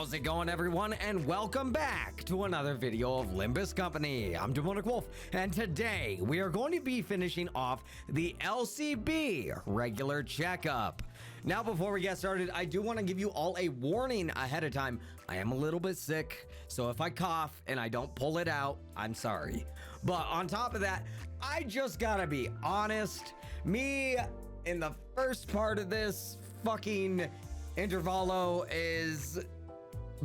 How's it going, everyone? And welcome back to another video of Limbus Company. I'm DemoonicWolf, and today we are going to be finishing off the LCB regular checkup. Now, before we get started, I do want to give you all a warning ahead of time. I am a little bit sick, so if I cough and I don't pull it out, I'm sorry. But on top of that, I just gotta be honest. Me, in the first part of this fucking intervalo is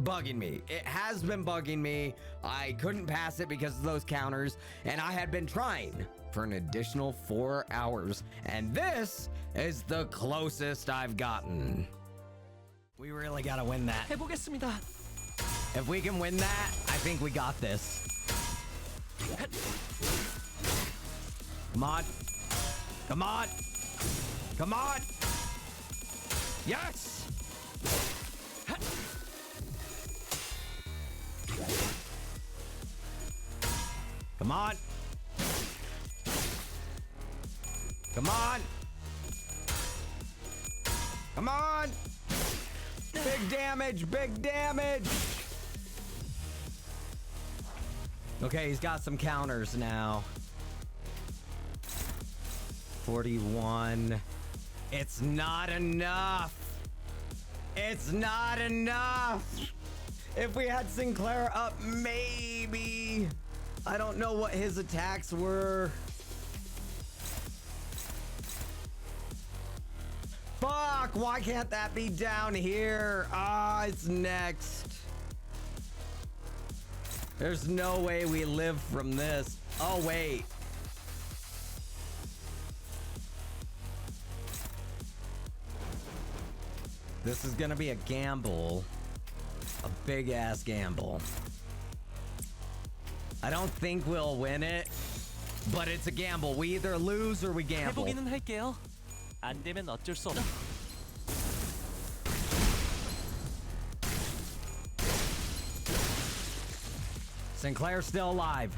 bugging me. It has been bugging me. I couldn't pass it because of those counters, and I had been trying for an additional 4 hours, and this is the closest I've gotten. We really gotta win that. 해보겠습니다. If we can win that, I think we got this. Come on. Come on. Come on. Yes. Come on. Come on. Come on. Big damage, big damage. Okay, he's got some counters now. 41. It's not enough. It's not enough. If we had Sinclair up, maybe. I don't know what his attacks were. Fuck, why can't that be down here? Ah, it's next. There's no way we live from this. Oh, wait. This is gonna be a gamble. A big ass gamble. I don't think we'll win it, but it's a gamble. We either lose or we gamble. 해보기는 할게요. 안 되면 어쩔 수 없어. Sinclair's still alive.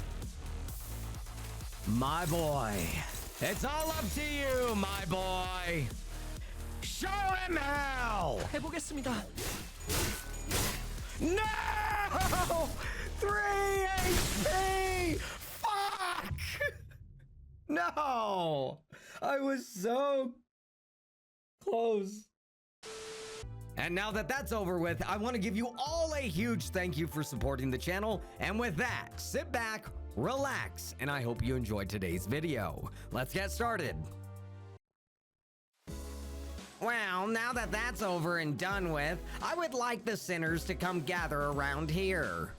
My boy. It's all up to you, my boy. Show him hell! 해보겠습니다. No! 3 HP! Fuck! No! I was so close. And now that that's over with, I want to give you all a huge thank you for supporting the channel. And with that, sit back, relax, and I hope you enjoyed today's video. Let's get started. Well, now that that's over and done with, I would like the sinners to come gather around here.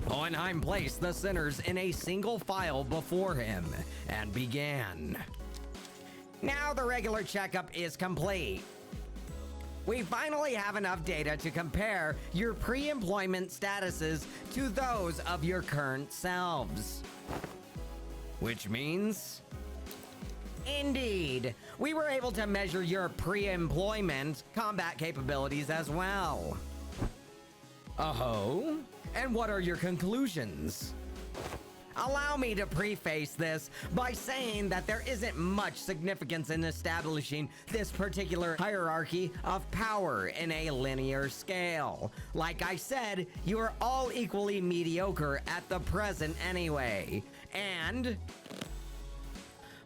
Hohenheim placed the sinners in a single file before him and began. Now the regular checkup is complete. We finally have enough data to compare your pre-employment statuses to those of your current selves. Which means... Indeed, we were able to measure your pre-employment combat capabilities as well. Oh? And what are your conclusions? Allow me to preface this by saying that there isn't much significance in establishing this particular hierarchy of power in a linear scale. Like I said, you are all equally mediocre at the present anyway. And...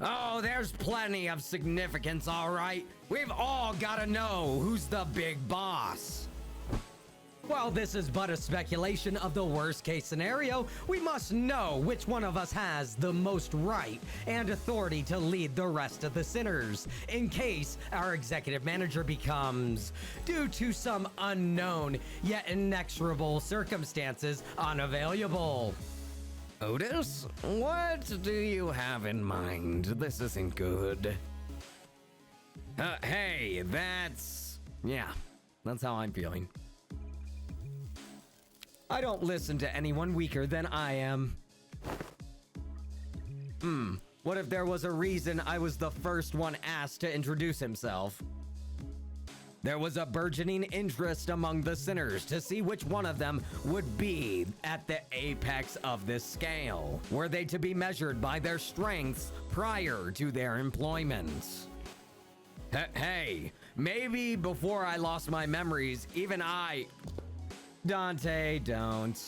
oh, there's plenty of significance, all right. We've all got to know who's the big boss. While this is but a speculation of the worst case scenario, we must know which one of us has the most right and authority to lead the rest of the sinners, in case our executive manager becomes, due to some unknown yet inexorable circumstances, unavailable. Otis, what do you have in mind? This isn't good. Hey, that's how I'm feeling. I don't listen to anyone weaker than I am. What if there was a reason I was the first one asked to introduce himself? There was a burgeoning interest among the sinners to see which one of them would be at the apex of this scale. Were they to be measured by their strengths prior to their employment? Hey, maybe before I lost my memories, even I Dante, don't.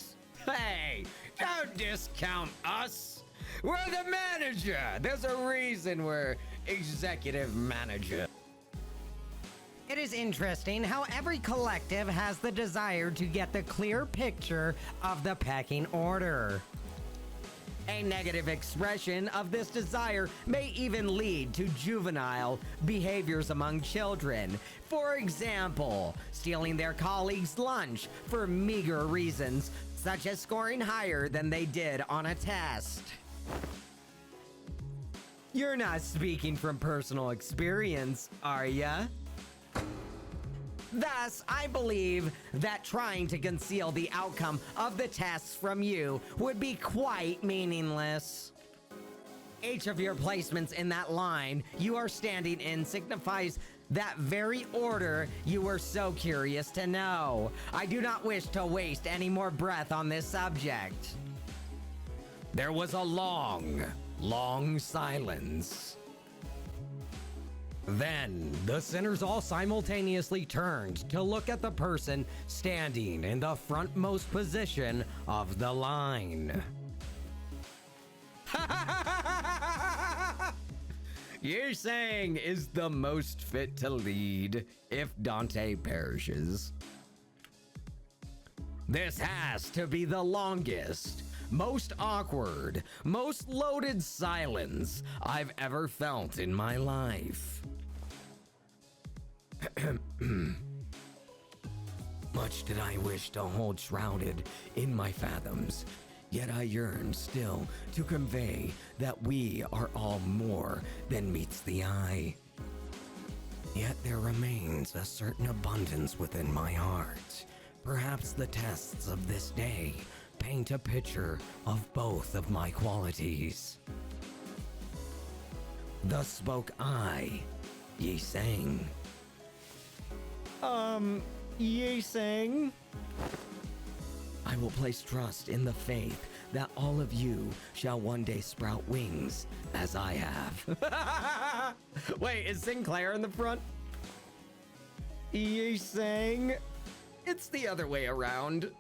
Hey, don't discount us. We're the manager. There's a reason we're executive manager. It is interesting how every collective has the desire to get the clear picture of the pecking order. A negative expression of this desire may even lead to juvenile behaviors among children. For example, stealing their colleagues' lunch for meager reasons, such as scoring higher than they did on a test. You're not speaking from personal experience, are ya? Thus, I believe that trying to conceal the outcome of the tests from you would be quite meaningless. Each of your placements in that line you are standing in signifies that very order you were so curious to know. I do not wish to waste any more breath on this subject. There was a long, long silence. Then, the sinners all simultaneously turned to look at the person standing in the frontmost position of the line. You're saying is the most fit to lead if Dante perishes. This has to be the longest, most awkward, most loaded silence I've ever felt in my life. Much did I wish to hold shrouded in my fathoms, yet I yearn still to convey that we are all more than meets the eye. Yet there remains a certain abundance within my heart. Perhaps the tests of this day paint a picture of both of my qualities. Thus spoke I, Yi Sang. Yi Sang? I will place trust in the faith that all of you shall one day sprout wings, as I have. Wait, is Sinclair in the front? Yi Sang? It's the other way around.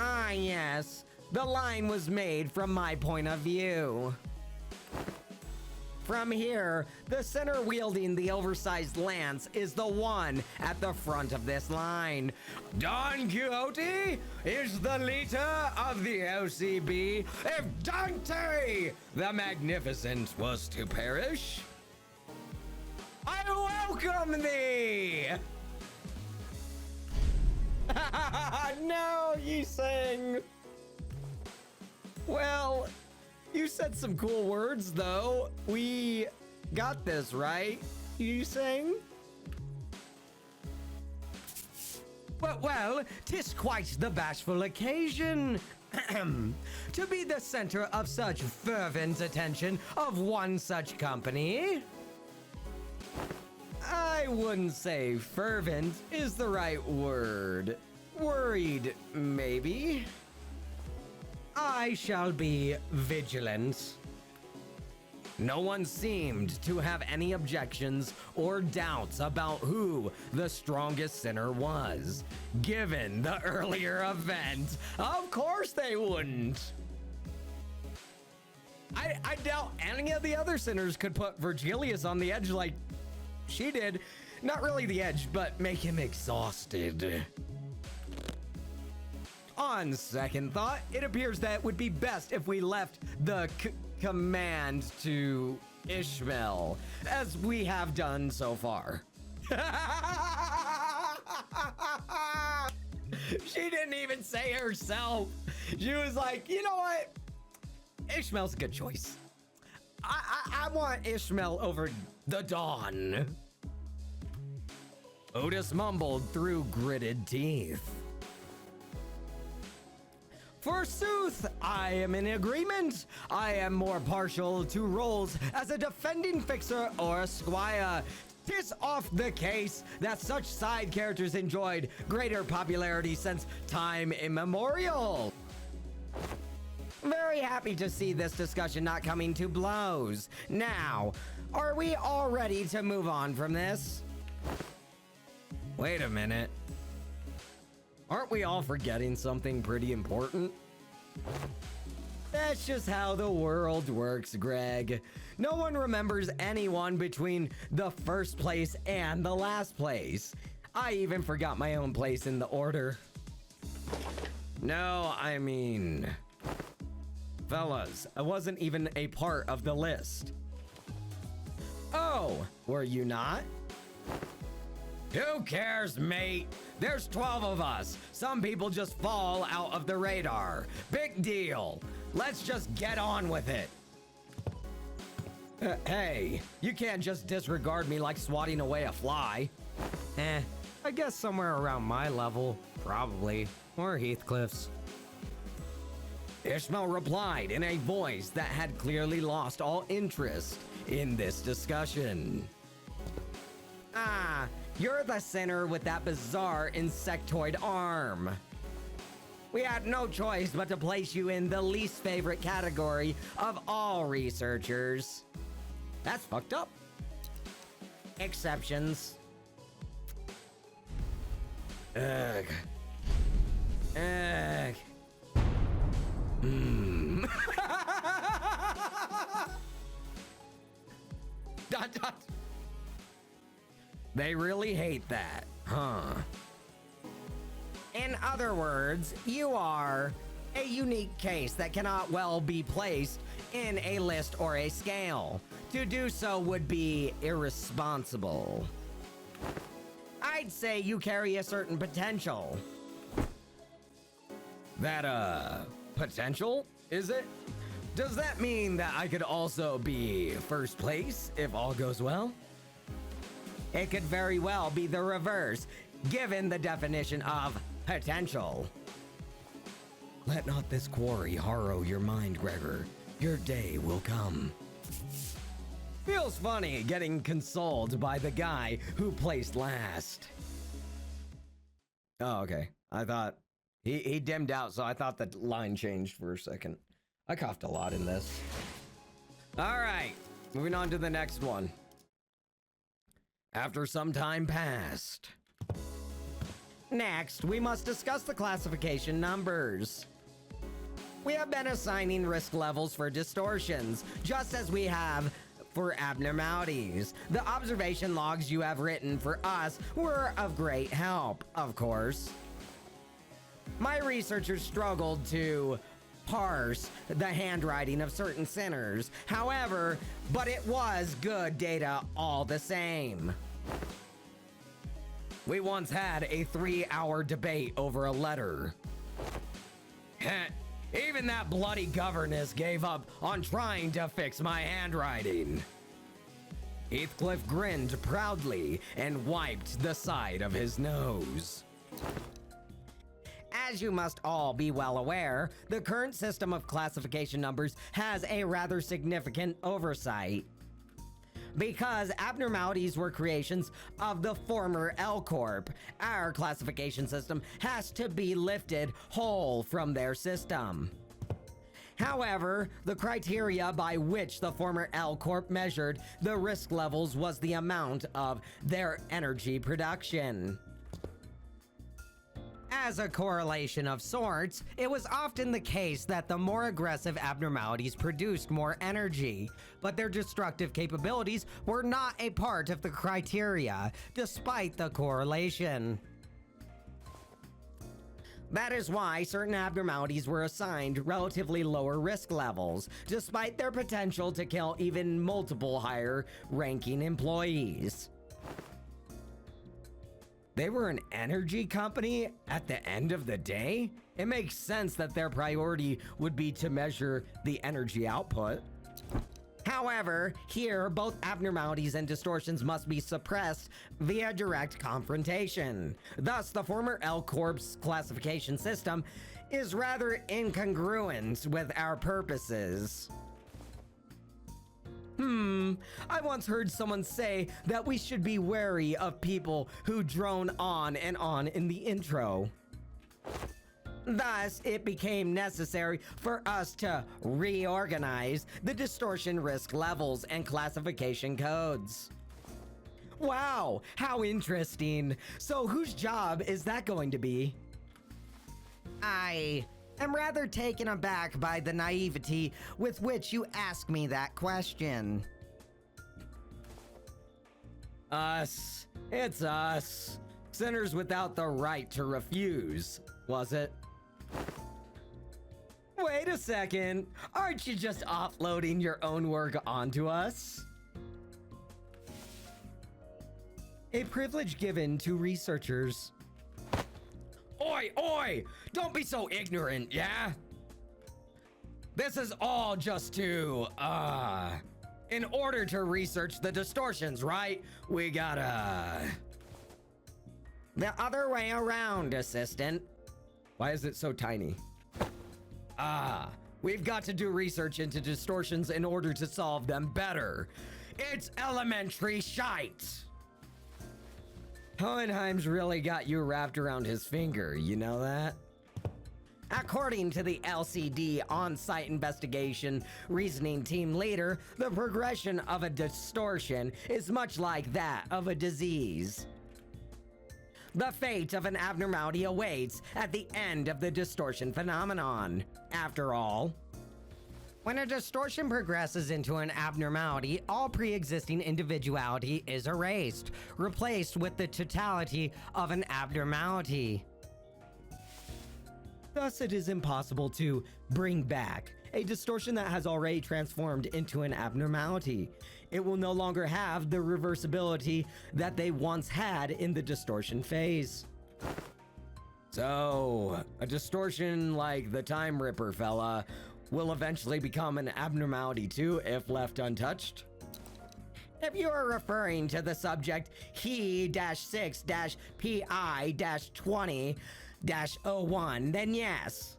Ah, yes. The line was made from my point of view. From here, the center wielding the oversized lance is the one at the front of this line. Don Quixote is the leader of the LCB. If Dante the Magnificent was to perish, I welcome thee! No, Yi Sang. Well, you said some cool words, though. We got this, right, Yi Sang? Well, 'tis quite the bashful occasion. To be the center of such fervent attention of one such company. I wouldn't say fervent is the right word. Worried, maybe. I shall be vigilant. No one seemed to have any objections or doubts about who the strongest sinner was. Given the earlier event, of course they wouldn't. I doubt any of the other sinners could put Virgilius on the edge like she did. Not really the edge, but make him exhausted. On second thought, it appears that it would be best if we left the command to Ishmael, as we have done so far. She didn't even say herself. She was like, you know what? Ishmael's a good choice. I want Ishmael over the Dawn. Otis mumbled through gritted teeth. Forsooth, I am in agreement. I am more partial to roles as a defending fixer or a squire. 'Tis oft the case that such side characters enjoyed greater popularity since time immemorial. Very happy to see this discussion not coming to blows. Now, are we all ready to move on from this? Wait a minute. Aren't we all forgetting something pretty important? That's just how the world works, Greg. No one remembers anyone between the first place and the last place. I even forgot my own place in the order. No, I mean... Fellas, I wasn't even a part of the list. Oh, were you not? Who cares, mate? There's 12 of us. Some people just fall out of the radar. Big deal. Let's just get on with it. Hey, you can't just disregard me like swatting away a fly. I guess somewhere around my level, probably. Or Heathcliff's. Ishmael replied in a voice that had clearly lost all interest in this discussion. Ah, you're the sinner with that bizarre insectoid arm. We had no choice but to place you in the least favorite category of all researchers. That's fucked up. Exceptions. Ugh. Ugh. Dot dot. They really hate that, huh? In other words, you are a unique case that cannot well be placed in a list or a scale. To do so would be irresponsible. I'd say you carry a certain potential. That, potential, is it? Does that mean that I could also be first place if all goes well? It could very well be the reverse, given the definition of potential. Let not this quarry harrow your mind, Gregor. Your day will come. Feels funny getting consoled by the guy who placed last. Oh, okay. I thought he dimmed out, so I thought the line changed for a second. I coughed a lot in this. All right, moving on to the next one. After some time passed. Next, we must discuss the classification numbers. We have been assigning risk levels for distortions, just as we have for abnormalities. The observation logs you have written for us were of great help, of course. My researchers struggled to parse the handwriting of certain sinners. However, but it was good data all the same. We once had a 3-hour debate over a letter. Even that bloody governess gave up on trying to fix my handwriting. Heathcliff grinned proudly and wiped the side of his nose. As you must all be well aware, the current system of classification numbers has a rather significant oversight. Because abnormalities were creations of the former L Corp, our classification system has to be lifted whole from their system. However, the criteria by which the former L Corp measured the risk levels was the amount of their energy production. As a correlation of sorts, it was often the case that the more aggressive abnormalities produced more energy, but their destructive capabilities were not a part of the criteria, despite the correlation. That is why certain abnormalities were assigned relatively lower risk levels, despite their potential to kill even multiple higher-ranking employees. They were an energy company at the end of the day? It makes sense that their priority would be to measure the energy output. However, here, both abnormalities and distortions must be suppressed via direct confrontation. Thus, the former L Corp's classification system is rather incongruent with our purposes. I once heard someone say that we should be wary of people who drone on and on in the intro. Thus, it became necessary for us to reorganize the distortion risk levels and classification codes. Wow, how interesting. So whose job is that going to be? I am rather taken aback by the naivety with which you ask me that question. Us. It's us. Sinners without the right to refuse, was it? Wait a second. Aren't you just offloading your own work onto us? A privilege given to researchers. Oi, oi! Don't be so ignorant, yeah? This is all just to, in order to research the distortions, right? We gotta... The other way around, assistant. Why is it so tiny? We've got to do research into distortions in order to solve them better. It's elementary shite. Hohenheim's really got you wrapped around his finger, you know that? According to the LCD on-site investigation reasoning team leader, the progression of a distortion is much like that of a disease. The fate of an abnormality awaits at the end of the distortion phenomenon. After all, when a distortion progresses into an abnormality, all pre-existing individuality is erased, replaced with the totality of an abnormality. Thus, it is impossible to bring back a distortion that has already transformed into an abnormality. It will no longer have the reversibility that they once had in the distortion phase. So, a distortion like the Time Ripper fella will eventually become an abnormality too if left untouched? If you are referring to the subject He-6-PI-20-01, then yes.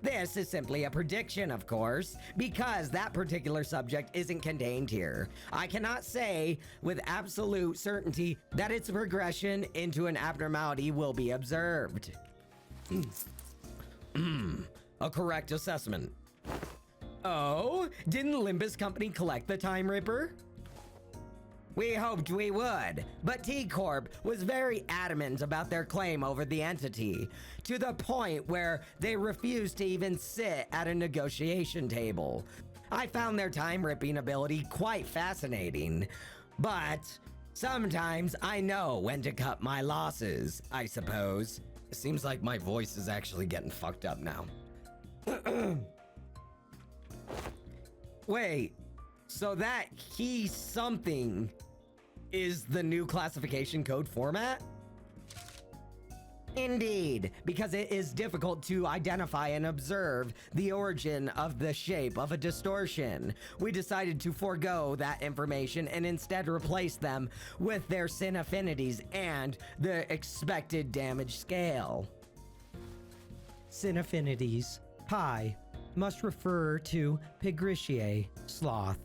This is simply a prediction, of course, because that particular subject isn't contained here. I cannot say with absolute certainty that its progression into an abnormality will be observed. A correct assessment. Oh, didn't Limbus Company collect the Time Ripper? We hoped we would, but T-Corp was very adamant about their claim over the entity, to the point where they refused to even sit at a negotiation table. I found their time-ripping ability quite fascinating, but sometimes I know when to cut my losses, I suppose. It seems like my voice is actually getting fucked up now. Wait, so that he something is the new classification code format? Indeed, because it is difficult to identify and observe the origin of the shape of a distortion. We decided to forego that information and instead replace them with their sin affinities and the expected damage scale. Sin affinities, pi, must refer to Pigrichier, sloth.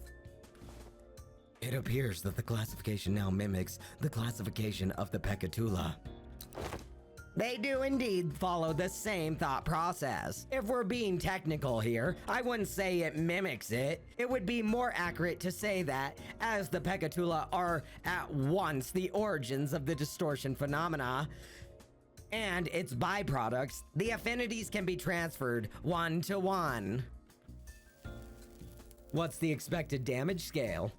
It appears that the classification now mimics the classification of the Pecatula. They do indeed follow the same thought process. If we're being technical here, I wouldn't say it mimics it. It would be more accurate to say that, as the Pecatula are at once the origins of the distortion phenomena and its byproducts, the affinities can be transferred one to one. What's the expected damage scale?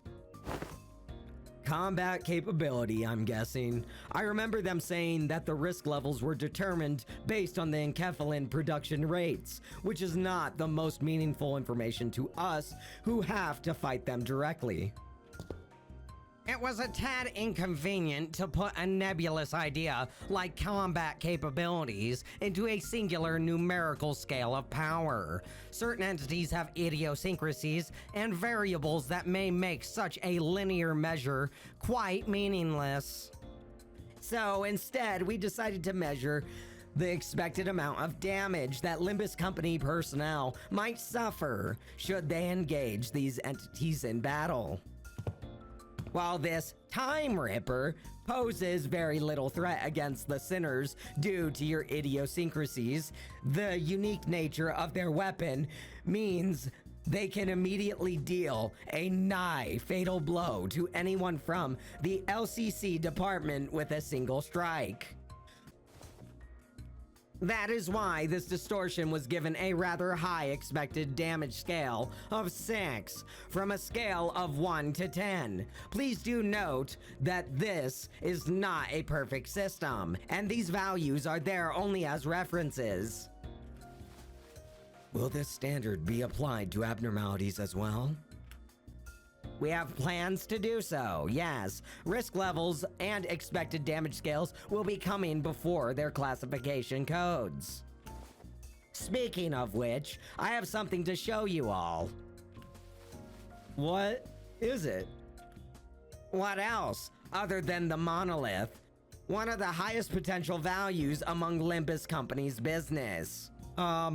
Combat capability, I'm guessing. I remember them saying that the risk levels were determined based on the enkephalin production rates, which is not the most meaningful information to us who have to fight them directly. It was a tad inconvenient to put a nebulous idea like combat capabilities into a singular numerical scale of power. Certain entities have idiosyncrasies and variables that may make such a linear measure quite meaningless. So instead, we decided to measure the expected amount of damage that Limbus Company personnel might suffer should they engage these entities in battle. While this Time Ripper poses very little threat against the sinners due to your idiosyncrasies, the unique nature of their weapon means they can immediately deal a nigh fatal blow to anyone from the LCC department with a single strike. That is why this distortion was given a rather high expected damage scale of 6 from a scale of 1 to 10. Please do note that this is not a perfect system, and these values are there only as references. Will this standard be applied to abnormalities as well? We have plans to do so, yes. Risk levels and expected damage scales will be coming before their classification codes. Speaking of which, I have something to show you all. What is it? What else, other than the monolith? One of the highest potential values among Limbus Company's business. I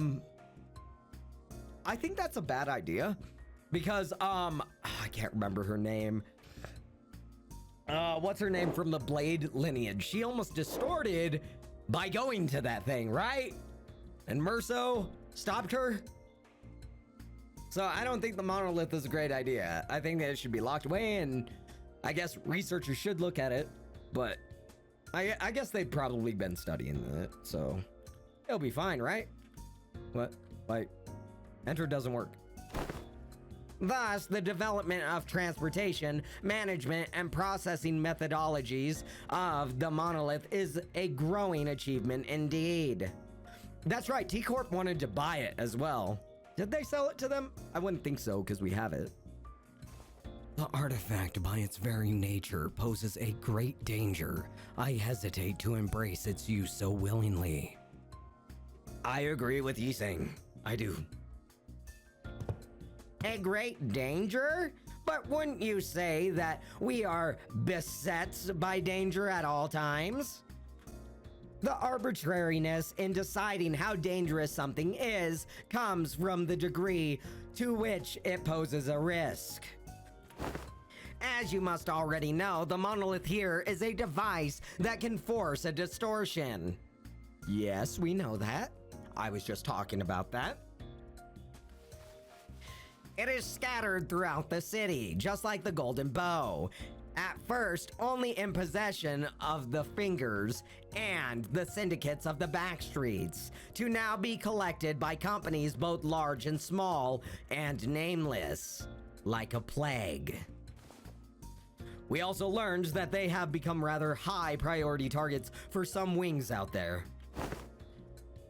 think that's a bad idea. Because, I can't remember her name. What's her name from the Blade lineage? She almost distorted by going to that thing, right? And Merso stopped her. So I don't think the monolith is a great idea. I think that it should be locked away, and I guess researchers should look at it. But I guess they've probably been studying it, so it'll be fine, right? What? Like, enter doesn't work. Thus, the development of transportation, management, and processing methodologies of the monolith is a growing achievement indeed. That's right, T-Corp wanted to buy it as well. Did they sell it to them? I wouldn't think so, because we have it. The artifact, by its very nature, poses a great danger. I hesitate to embrace its use so willingly. I agree with Yiseng. I do. A great danger? But wouldn't you say that we are beset by danger at all times? The arbitrariness in deciding how dangerous something is comes from the degree to which it poses a risk. As you must already know, the monolith here is a device that can force a distortion. Yes, we know that. I was just talking about that. It is scattered throughout the city, just like the golden bow. At first, only in possession of the fingers and the syndicates of the backstreets, to now be collected by companies both large and small, and nameless, like a plague. We also learned that they have become rather high priority targets for some wings out there.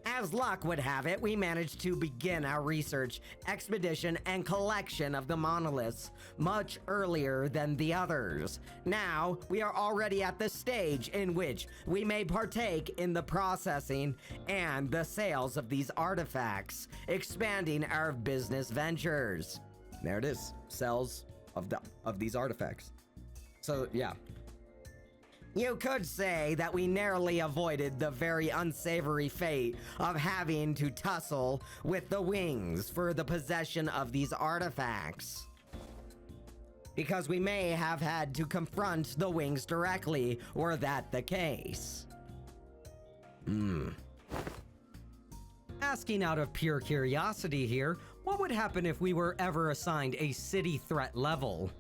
As luck would have it, we managed to begin our research, expedition, and collection of the monoliths much earlier than the others. Now, we are already at the stage in which we may partake in the processing and the sales of these artifacts, expanding our business ventures. There it is, sales of these artifacts. So, yeah. You could say that we narrowly avoided the very unsavory fate of having to tussle with the wings for the possession of these artifacts. Because we may have had to confront the wings directly, were that the case. Asking out of pure curiosity here, what would happen if we were ever assigned a city threat level?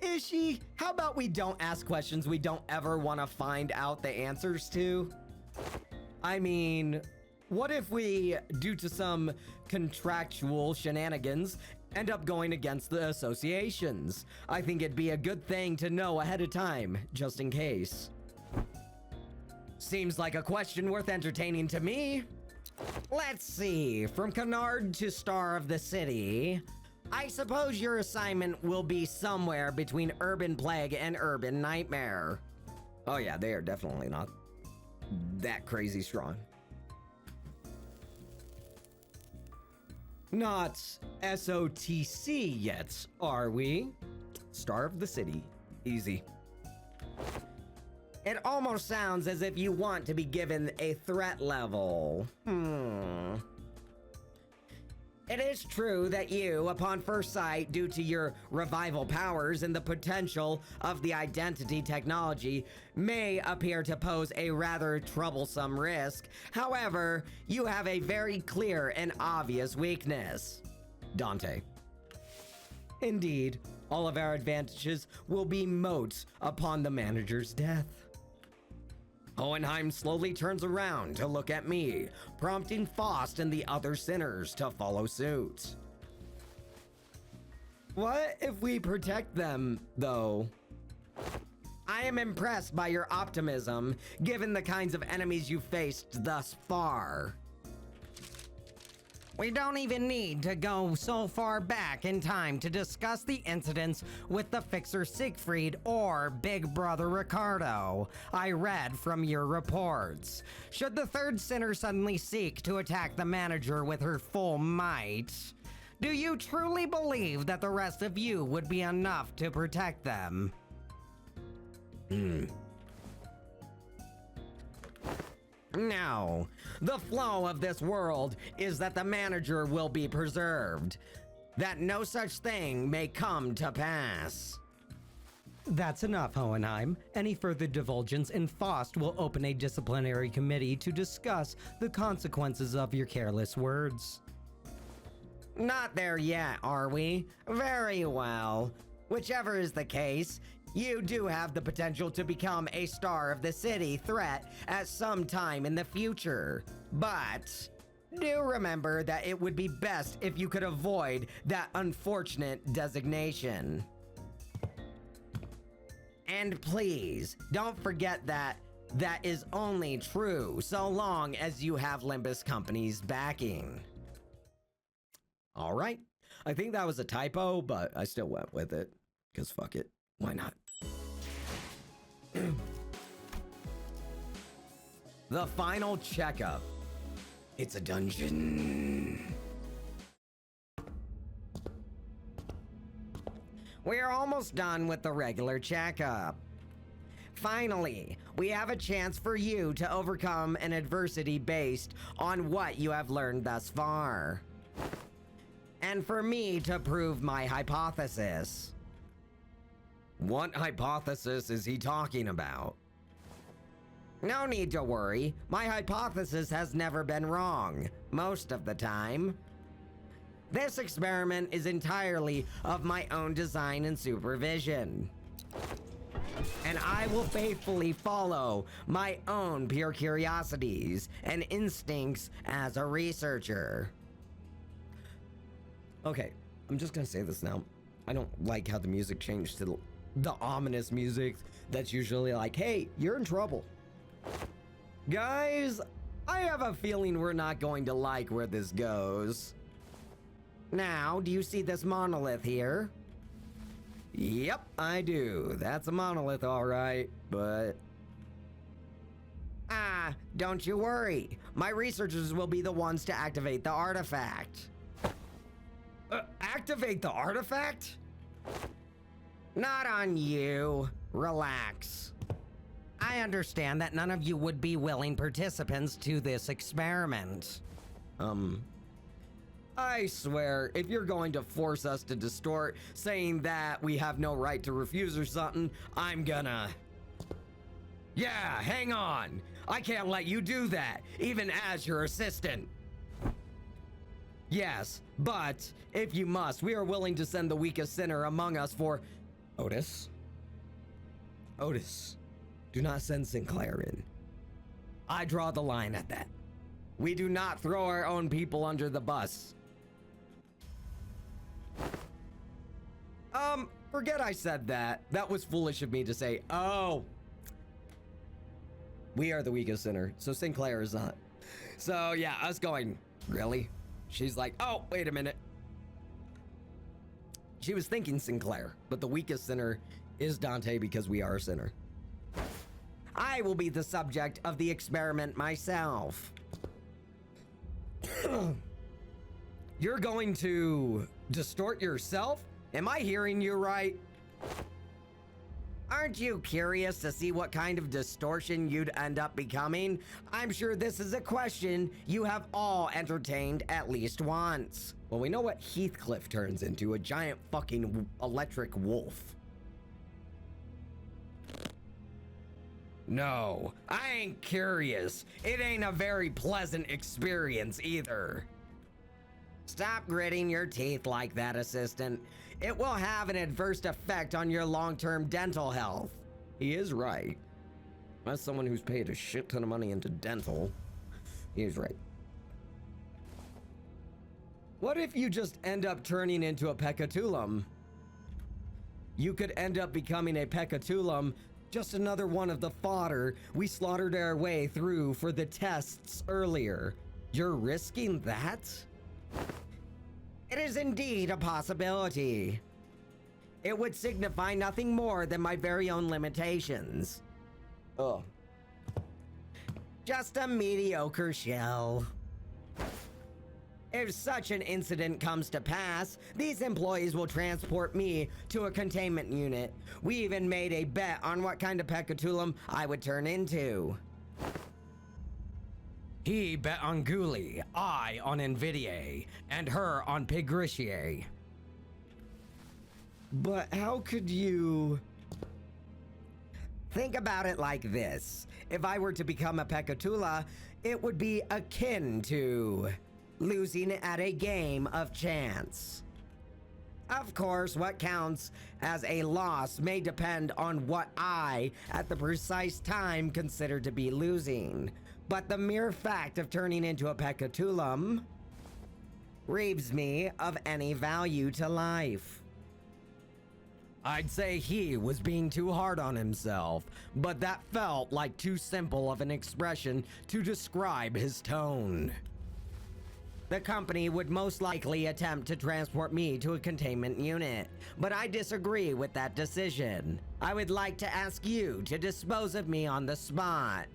Ishi, how about we don't ask questions we don't ever want to find out the answers to? I mean, what if we, due to some contractual shenanigans, end up going against the associations? I think it'd be a good thing to know ahead of time, just in case. Seems like a question worth entertaining to me. Let's see, from Canard to Star of the City, I suppose your assignment will be somewhere between Urban Plague and Urban Nightmare. Oh yeah, they are definitely not that crazy strong. Not SOTC yet, are we? Star of the City, easy. It almost sounds as if you want to be given a threat level. It is true that you, upon first sight, due to your revival powers and the potential of the identity technology, may appear to pose a rather troublesome risk. However, you have a very clear and obvious weakness. Dante. Indeed, all of our advantages will be moot upon the manager's death. Hohenheim slowly turns around to look at me, prompting Faust and the other sinners to follow suit. What if we protect them, though? I am impressed by your optimism, given the kinds of enemies you faced thus far. We don't even need to go so far back in time to discuss the incidents with the fixer Siegfried or Big Brother Ricardo. I read from your reports. Should the third sinner suddenly seek to attack the manager with her full might, do you truly believe that the rest of you would be enough to protect them? No. The flow of this world is that the manager will be preserved, that no such thing may come to pass. That's enough, Hohenheim. Any further divulgence and Faust will open a disciplinary committee to discuss the consequences of your careless words. Not there yet, are we? Very well. Whichever is the case, you do have the potential to become a star of the city threat at some time in the future. But do remember that it would be best if you could avoid that unfortunate designation. And please, don't forget that that is only true so long as you have Limbus Company's backing. All right. I think that was a typo, but I still went with it. Because fuck it. Why not? The final checkup. It's a dungeon. We're almost done with the regular checkup. Finally, we have a chance for you to overcome an adversity based on what you have learned thus far. And for me to prove my hypothesis. What hypothesis is he talking about? No need to worry. My hypothesis has never been wrong, most of the time. This experiment is entirely of my own design and supervision. And I will faithfully follow my own pure curiosities and instincts as a researcher. Okay, I'm just gonna say this now. I don't like how the music changed to the ominous music that's usually like, hey, you're in trouble. Guys, I have a feeling we're not going to like where this goes. Now, do you see this monolith here? Yep, I do. That's a monolith, all right, but... don't you worry. My researchers will be the ones to activate the artifact. Activate the artifact? Not on you. Relax. I understand that none of you would be willing participants to this experiment. I swear, if you're going to force us to distort, saying that we have no right to refuse or something, I'm gonna... Yeah, hang on. I can't let you do that, even as your assistant. Yes, but if you must, we are willing to send the weakest sinner among us for... Otis? Otis, do not send Sinclair in. I draw the line at that. We do not throw our own people under the bus. Forget I said that. That was foolish of me to say, oh. We are the weakest sinner, so Sinclair is not. So yeah, us going, really? She's like, oh, wait a minute. She was thinking Sinclair, but the weakest sinner is Dante because we are a sinner. I will be the subject of the experiment myself. You're going to distort yourself? Am I hearing you right? Aren't you curious to see what kind of distortion you'd end up becoming? I'm sure this is a question you have all entertained at least once. Well, we know what Heathcliff turns into, a giant fucking electric wolf. No, I ain't curious. It ain't a very pleasant experience either. Stop gritting your teeth like that, assistant. It will have an adverse effect on your long-term dental health. He is right. As someone who's paid a shit ton of money into dental, he is right. What if you just end up turning into a Pecatulum? You could end up becoming a Pecatulum, just another one of the fodder we slaughtered our way through for the tests earlier. You're risking that? It is indeed a possibility. It would signify nothing more than my very own limitations. Oh. Just a mediocre shell. If such an incident comes to pass, these employees will transport me to a containment unit. We even made a bet on what kind of Pecatulum I would turn into. He bet on Ghoulie, I on Invidier, and her on Pigrichier. But how could you... Think about it like this. If I were to become a Pecatula, it would be akin to losing at a game of chance. Of course, what counts as a loss may depend on what I, at the precise time, consider to be losing. But the mere fact of turning into a Pecatulum reaves me of any value to life. I'd say he was being too hard on himself, but that felt like too simple of an expression to describe his tone. The company would most likely attempt to transport me to a containment unit, but I disagree with that decision. I would like to ask you to dispose of me on the spot.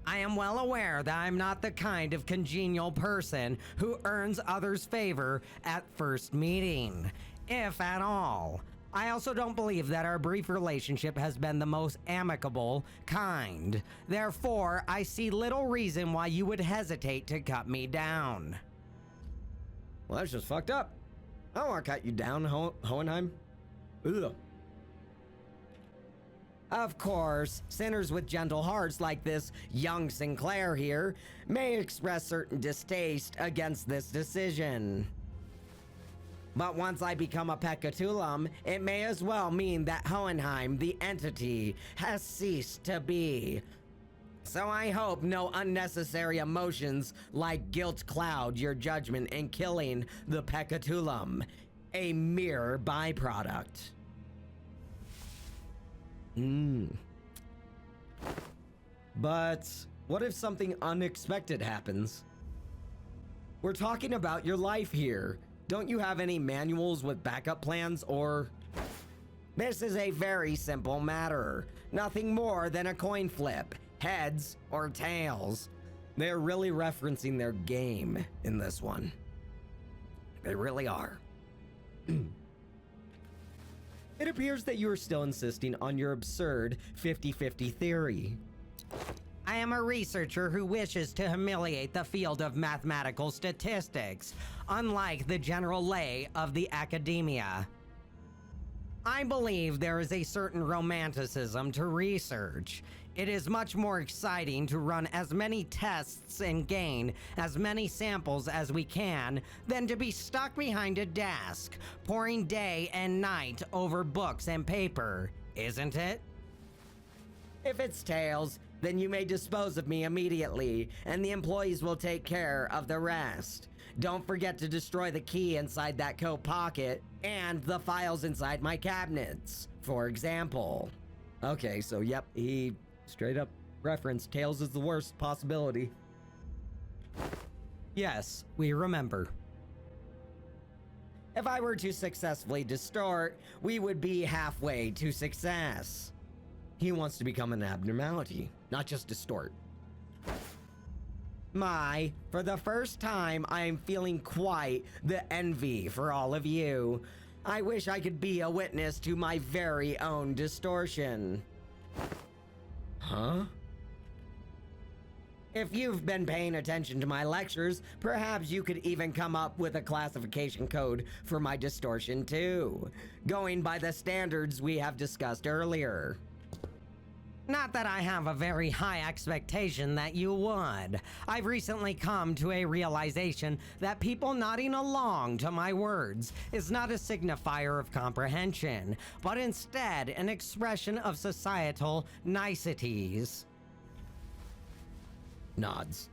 I am well aware that I'm not the kind of congenial person who earns others' favor at first meeting, if at all. I also don't believe that our brief relationship has been the most amicable kind. Therefore, I see little reason why you would hesitate to cut me down. Well, that's just fucked up. I don't want to cut you down, Hohenheim. Ugh. Of course, sinners with gentle hearts like this young Sinclair here may express certain distaste against this decision. But once I become a Pecatulum, it may as well mean that Hohenheim, the entity, has ceased to be. So I hope no unnecessary emotions like guilt cloud your judgment in killing the Pecatulum, a mere byproduct. But what if something unexpected happens? We're talking about your life here. Don't you have any manuals with backup plans or... This is a very simple matter. Nothing more than a coin flip. Heads or tails. They're really referencing their game in this one. They really are. It appears that you are still insisting on your absurd 50-50 theory. I am a researcher who wishes to humiliate the field of mathematical statistics, unlike the general lay of the academia. I believe there is a certain romanticism to research. It is much more exciting to run as many tests and gain as many samples as we can than to be stuck behind a desk, poring day and night over books and paper, isn't it? If it's tails, then you may dispose of me immediately, and the employees will take care of the rest. Don't forget to destroy the key inside that coat pocket and the files inside my cabinets, for example. Okay, so yep, he straight up referenced tails is the worst possibility. Yes, we remember. If I were to successfully distort, we would be halfway to success. He wants to become an abnormality, not just distort. For the first time, I am feeling quite the envy for all of you. I wish I could be a witness to my very own distortion. Huh? If you've been paying attention to my lectures, perhaps you could even come up with a classification code for my distortion too, going by the standards we have discussed earlier. Not that I have a very high expectation that you would. I've recently come to a realization that people nodding along to my words is not a signifier of comprehension, but instead an expression of societal niceties. Nods.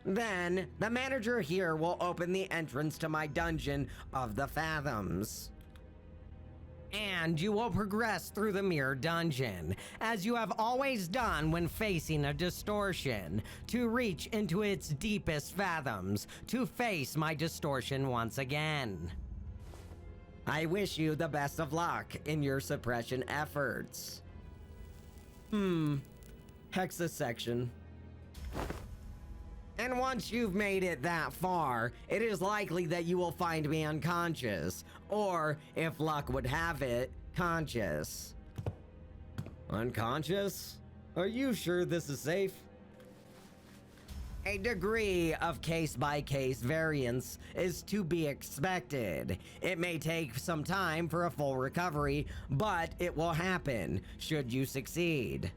Then, the manager here will open the entrance to my dungeon of the Fathoms. And you will progress through the mirror dungeon, as you have always done when facing a distortion, to reach into its deepest fathoms, to face my distortion once again. I wish you the best of luck in your suppression efforts. Hexasection. And once you've made it that far, it is likely that you will find me unconscious, or, if luck would have it, conscious. Unconscious? Are you sure this is safe? A degree of case-by-case variance is to be expected. It may take some time for a full recovery, but it will happen should you succeed.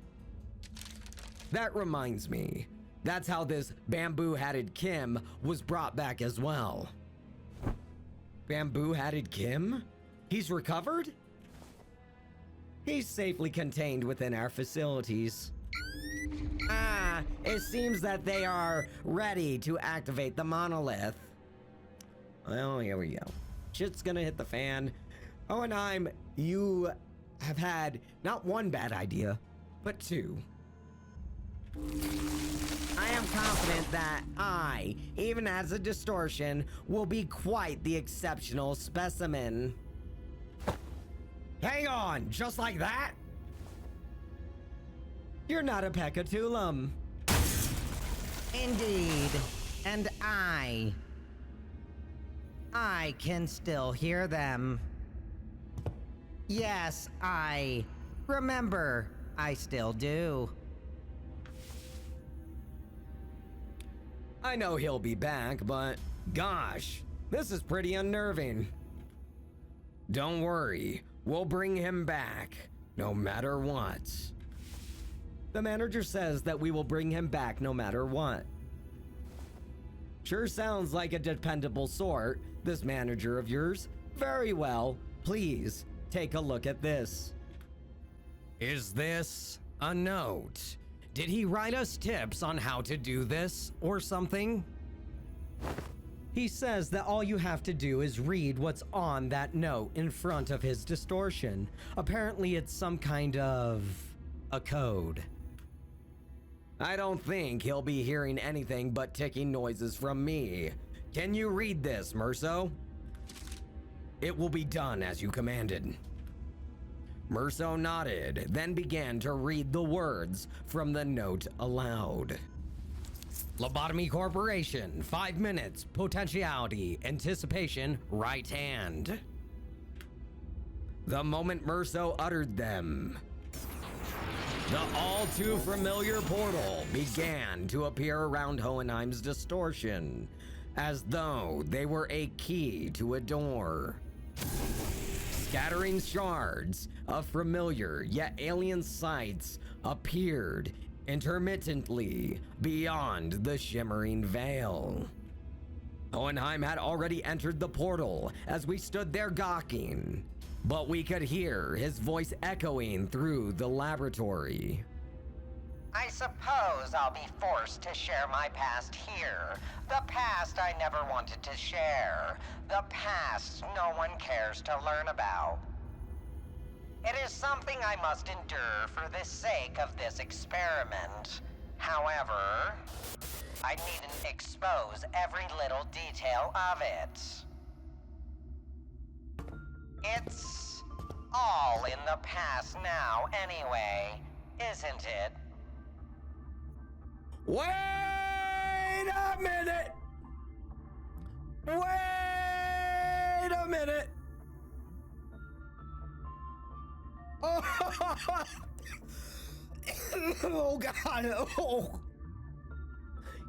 That reminds me. That's how this bamboo-hatted Kim was brought back as well. Bamboo-hatted Kim? He's recovered? He's safely contained within our facilities. It seems that they are ready to activate the monolith. Well, here we go. Shit's gonna hit the fan. Hohenheim, you have had not one bad idea, but two. I am confident that I, even as a distortion, will be quite the exceptional specimen. Hang on, just like that? You're not a Pecatulum. Indeed, and I can still hear them. Yes, remember, I still do. I know he'll be back, but gosh, this is pretty unnerving. Don't worry, we'll bring him back, no matter what. The manager says that we will bring him back no matter what. Sure sounds like a dependable sort, this manager of yours. Very well, please, take a look at this. Is this a note? Did he write us tips on how to do this, or something? He says that all you have to do is read what's on that note in front of his distortion. Apparently it's some kind of a code. I don't think he'll be hearing anything but ticking noises from me. Can you read this, Merso? It will be done as you commanded. Merso nodded, then began to read the words from the note aloud. Lobotomy Corporation, 5 minutes, potentiality, anticipation, right hand. The moment Merso uttered them, the all too familiar portal began to appear around Hohenheim's distortion, as though they were a key to a door. Scattering shards of familiar yet alien sights appeared intermittently beyond the shimmering veil. Hohenheim had already entered the portal as we stood there gawking, but we could hear his voice echoing through the laboratory. I suppose I'll be forced to share my past here. The past I never wanted to share. The past no one cares to learn about. It is something I must endure for the sake of this experiment. However, I needn't expose every little detail of it. It's all in the past now anyway, isn't it? Wait a minute! Wait a minute! Oh, oh God! Oh.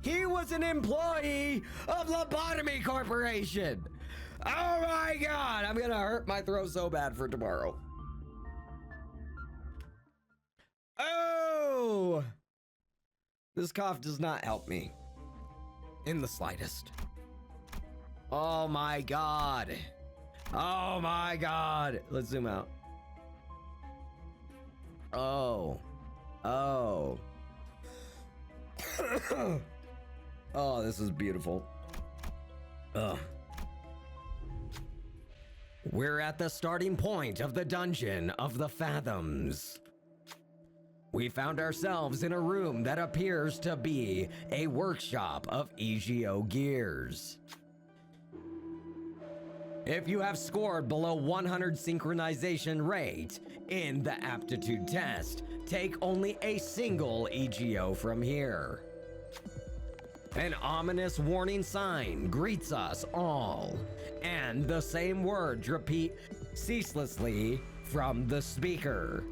He was an employee of Lobotomy Corporation. Oh my God, I'm gonna hurt my throat so bad for tomorrow. Oh! This cough does not help me in the slightest. Oh my God. Oh my God. Let's zoom out. Oh. Oh. Oh, this is beautiful. Ugh. We're at the starting point of the Dungeon of the Fathoms. We found ourselves in a room that appears to be a workshop of EGO gears. If you have scored below 100 synchronization rate in the aptitude test, take only a single EGO from here. An ominous warning sign greets us all, and the same words repeat ceaselessly from the speaker.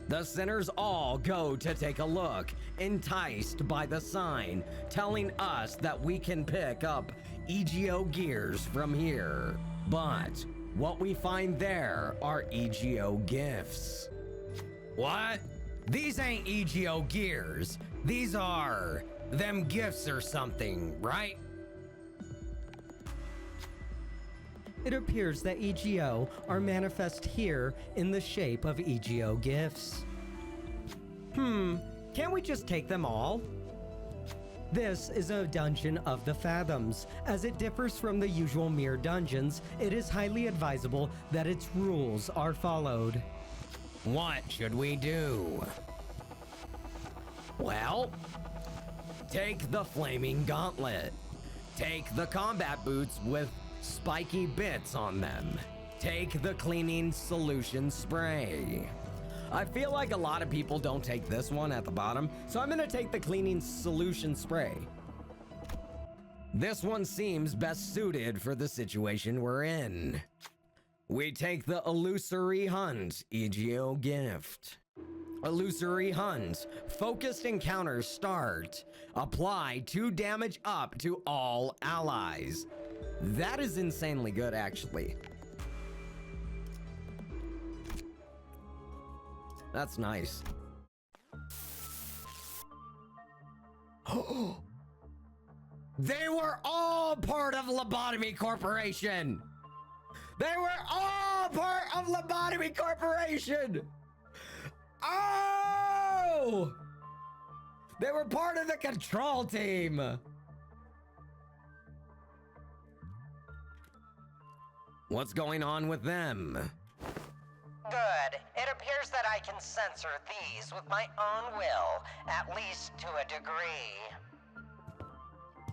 The sinners all go to take a look, enticed by the sign telling us that we can pick up EGO gears from here. But what we find there are EGO gifts. What? These ain't EGO gears. These are them gifts or something, right? It appears that EGO are manifest here in the shape of EGO gifts. Can't we just take them all? This is a dungeon of the Fathoms. As it differs from the usual mere dungeons, it is highly advisable that its rules are followed. What should we do? Well, take the flaming gauntlet. Take the combat boots with spiky bits on them. Take the cleaning solution spray. I feel like a lot of people don't take this one at the bottom, so I'm gonna take the cleaning solution spray. This one seems best suited for the situation we're in. We take the illusory hunt EGO gift. Illusory hunt. Focused encounters start. Apply 2 damage up to all allies. That is insanely good, actually. That's nice. They were all part of Lobotomy Corporation. They were all part of Lobotomy Corporation. Oh! They were part of the control team. What's going on with them? Good. It appears that I can censor these with my own will, at least to a degree.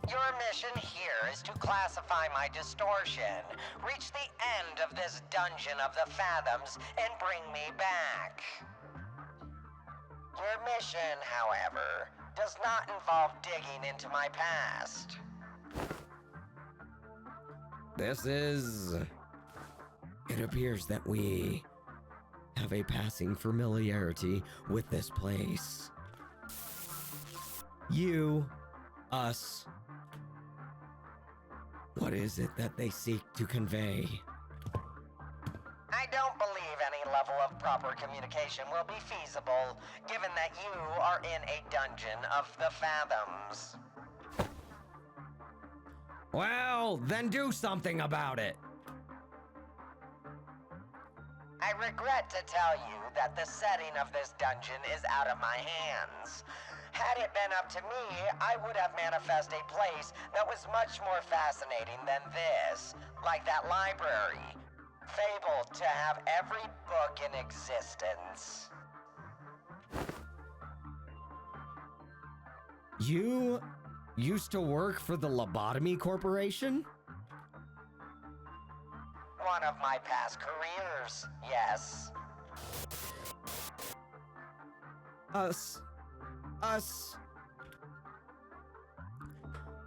Your mission here is to classify my distortion, reach the end of this dungeon of the Fathoms, and bring me back. Your mission, however, does not involve digging into my past. It appears that we have a passing familiarity with this place. You, us. What is it that they seek to convey? I don't believe any level of proper communication will be feasible, given that you are in a dungeon of the Fathoms. Well, then do something about it. I regret to tell you that the setting of this dungeon is out of my hands. Had it been up to me, I would have manifested a place that was much more fascinating than this, like that library. Fabled to have every book in existence. You used to work for the Lobotomy Corporation? One of my past careers, yes. Us.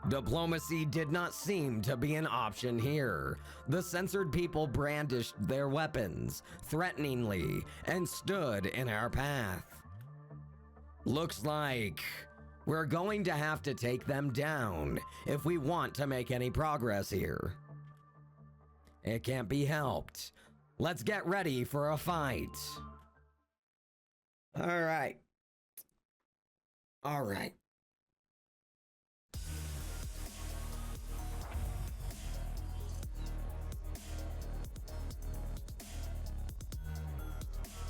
Diplomacy did not seem to be an option here. The censored people brandished their weapons threateningly and stood in our path. Looks like We're going to have to take them down if we want to make any progress here. It can't be helped. Let's get ready for a fight. All right. All right.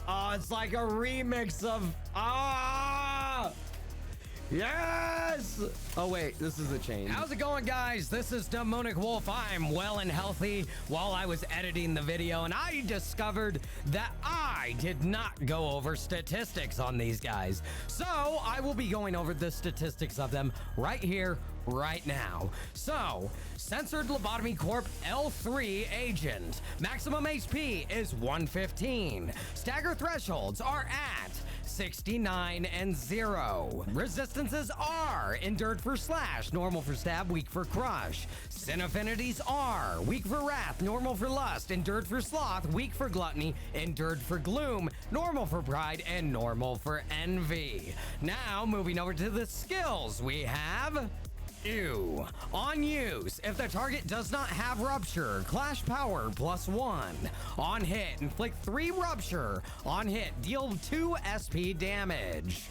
Oh, it's like a remix of... Ah! Yes! Oh, wait, this is a change. How's it going, guys? This is DemoonicWolf. I'm well and healthy. While I was editing the video, and I discovered that I did not go over statistics on these guys. So I will be going over the statistics of them right here, right now. So, Censored Lobotomy Corp L3 Agent. Maximum HP is 115. Stagger thresholds are at 69 and 0. Resistances are endured for slash, normal for stab, weak for crush. Sin affinities are weak for wrath, normal for lust, endured for sloth, weak for gluttony, endured for gloom, normal for pride, and normal for envy. Now, moving over to the skills, we have... Ew. On use, if the target does not have rupture, clash power +1. On hit, inflict 3 rupture. On hit, deal 2 SP damage.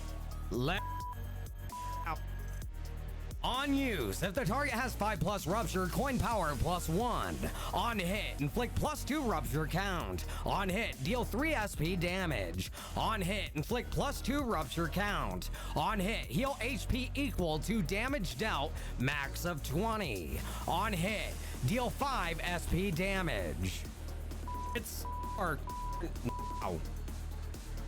On use, if the target has 5+ rupture, coin power +1. On hit, inflict +2 rupture count. On hit, deal 3 SP damage. On hit, inflict +2 rupture count. On hit, heal HP equal to damage dealt, max of 20. On hit, deal 5 SP damage.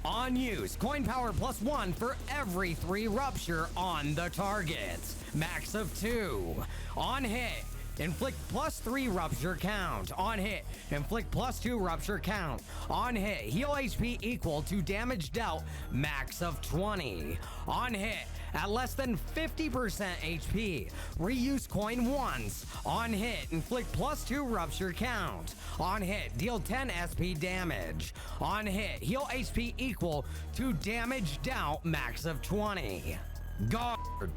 On use, coin power +1 for every 3 rupture on the target. Max of 2. On hit, inflict +3 rupture count. On hit, inflict +2 rupture count. On hit, heal HP equal to damage dealt, max of 20. On hit, at less than 50% HP, reuse coin once. On hit, inflict +2 rupture count. On hit, deal 10 SP damage. On hit, heal HP equal to damage dealt, max of 20. Guard.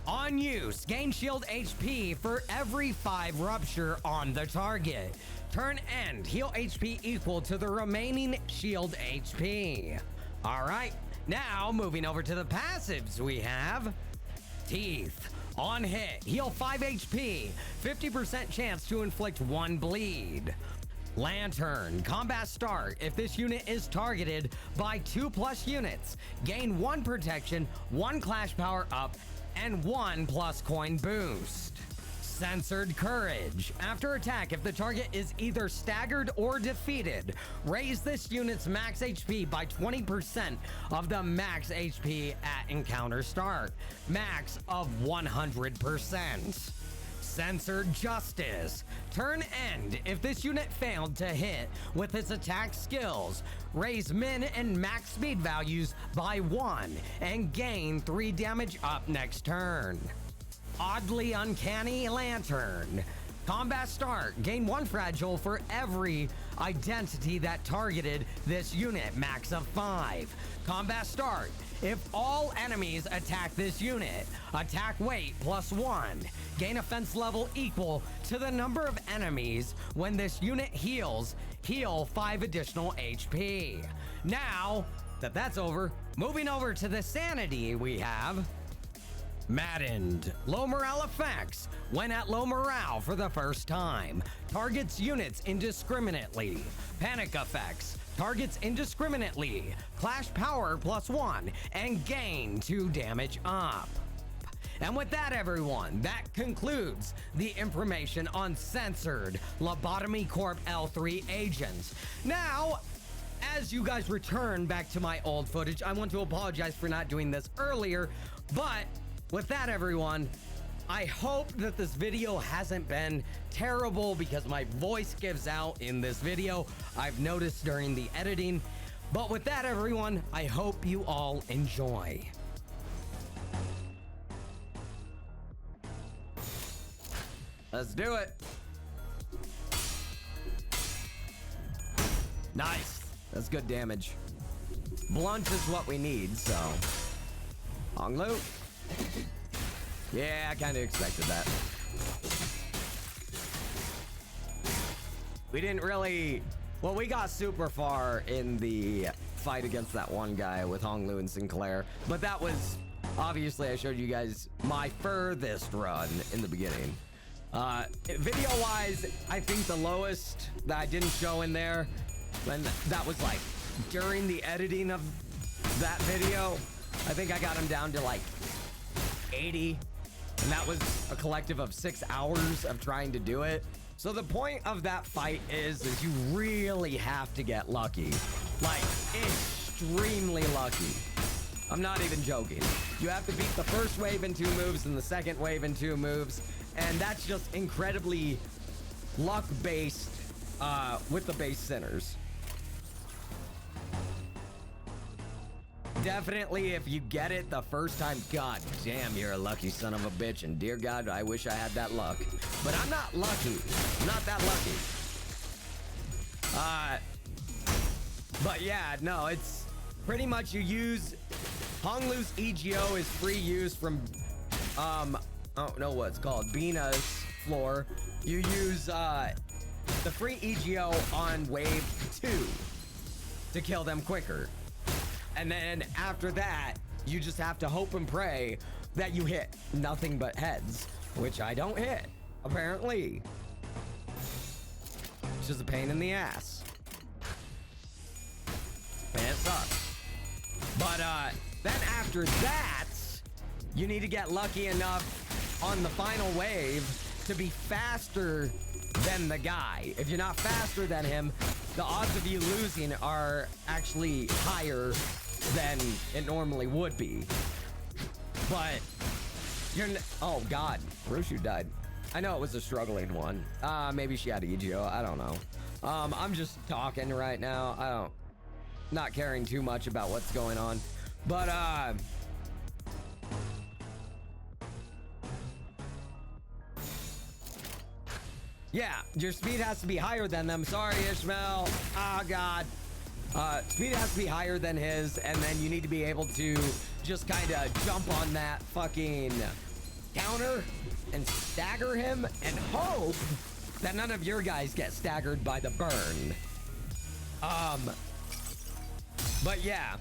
On use, gain shield HP for every 5 rupture on the target. Turn end, heal HP equal to the remaining shield HP. Alright, now moving over to the passives, we have Teeth. On hit, heal 5 HP, 50% chance to inflict 1 bleed. Lantern. Combat start. If this unit is targeted by 2+ units, gain 1 protection, 1 clash power up, and 1 plus coin boost. Censored Courage. After attack, if the target is either staggered or defeated, raise this unit's max HP by 20% of the max HP at encounter start. Max of 100%. Censored Justice. Turn end. If this unit failed to hit with its attack skills, raise min and max speed values by 1 and gain 3 damage up next turn. Oddly Uncanny Lantern. Combat start. Gain 1 fragile for every identity that targeted this unit, max of 5. Combat start. If all enemies attack this unit, attack weight +1. Gain offense level equal to the number of enemies when this unit heals. Heal 5 additional HP. Now that that's over, moving over to the sanity, we have Maddened. Low morale effects. When at low morale for the first time, targets units indiscriminately. Panic effects. Targets indiscriminately. Clash power +1 and gain 2 damage up. And with that, everyone, that concludes the information on Censored Lobotomy Corp L3 agents. Now, as you guys return back to my old footage, I want to apologize for not doing this earlier, but with that, everyone, I hope that this video hasn't been terrible because my voice gives out in this video. I've noticed during the editing. But with that, everyone, I hope you all enjoy. Let's do it. Nice. That's good damage. Blunt is what we need, so. Hong Lu. Yeah, I kind of expected that. We didn't really... Well, we got super far in the fight against that one guy with Hong Lu and Sinclair, but that was... Obviously, I showed you guys my furthest run in the beginning. Video-wise, I think the lowest that I didn't show in there, and that was like during the editing of that video, I think I got him down to like 80, and that was a collective of 6 hours of trying to do it. So the point of that fight is you really have to get lucky, like extremely lucky. I'm not even joking. You have to beat the first wave in 2 moves and the second wave in 2 moves, and that's just incredibly luck-based with the base sinners. Definitely, if you get it the first time, god damn, you're a lucky son of a bitch, and dear God, I wish I had that luck. But I'm not lucky. I'm not that lucky. But yeah, no, it's pretty much you use... Hong Lu's EGO is free use from, I don't know what it's called, Bina's floor. You use, the free EGO on wave 2 to kill them quicker. And then after that, you just have to hope and pray that you hit nothing but heads, which I don't hit, apparently. Which is a pain in the ass. And it sucks. But, then after that, you need to get lucky enough on the final wave to be faster than the guy. If you're not faster than him, the odds of you losing are actually higher than it normally would be. But you're oh god, Roshu died. I know it was a struggling one. Maybe she had EGO, I don't know. I'm just talking right now. Not caring too much about what's going on. But yeah, your speed has to be higher than them. Sorry, Ishmael. Oh god. Speed has to be higher than his, and then you need to be able to just kind of jump on that fucking counter and stagger him and hope that none of your guys get staggered by the burn. But yeah,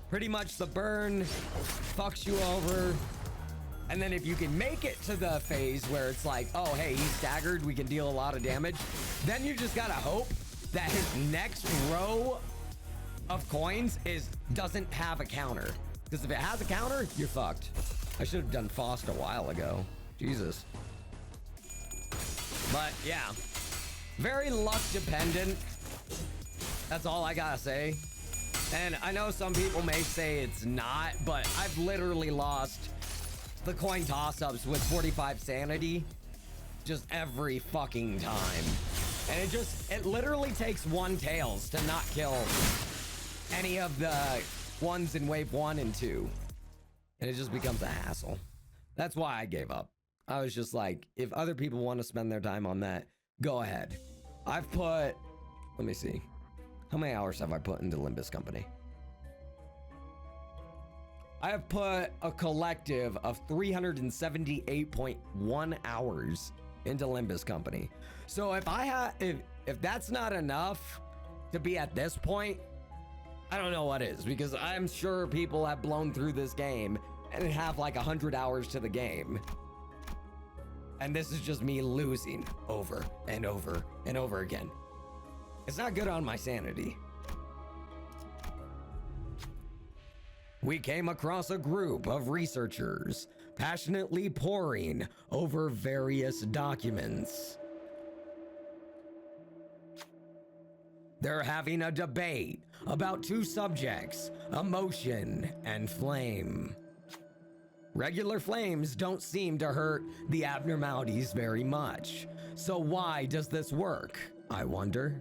pretty much the burn fucks you over. And then if you can make it to the phase where it's like, oh, hey, he's staggered, we can deal a lot of damage, then you just gotta hope that his next row of coins doesn't have a counter. Because if it has a counter, you're fucked. I should have done Faust a while ago. Jesus. But yeah, very luck dependent. That's all I gotta say. And I know some people may say it's not, but I've literally lost the coin toss-ups with 45 sanity just every fucking time. And it literally takes 1 tails to not kill any of the ones in wave 1 and 2. And it just becomes a hassle. That's why I gave up. I was just like, if other people want to spend their time on that, go ahead. I've put, let me see. How many hours have I put into Limbus Company? I have put a collective of 378.1 hours into Limbus Company. So if that's not enough to be at this point, I don't know what is, because I'm sure people have blown through this game and have like 100 hours to the game. And this is just me losing over and over and over again. It's not good on my sanity. We came across a group of researchers passionately poring over various documents. They're having a debate about 2 subjects, emotion and flame. Regular flames don't seem to hurt the abnormalities very much. So why does this work, I wonder?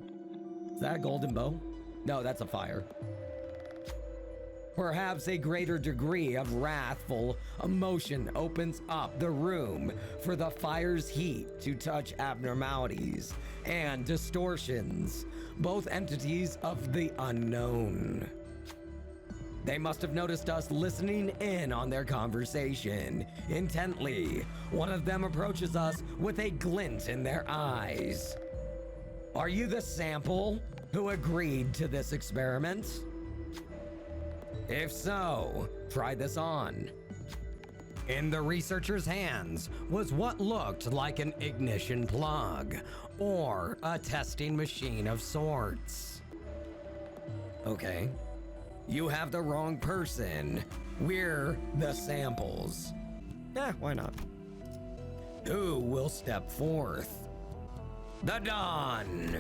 Is that a golden bow? No, that's a fire. Perhaps a greater degree of wrathful emotion opens up the room for the fire's heat to touch abnormalities and distortions, both entities of the unknown. They must have noticed us listening in on their conversation intently. One of them approaches us with a glint in their eyes. Are you the sample who agreed to this experiment? If so, try this on. In the researcher's hands was what looked like an ignition plug, or a testing machine of sorts. Okay. You have the wrong person. We're the samples. Why not? Who will step forth? The Dawn!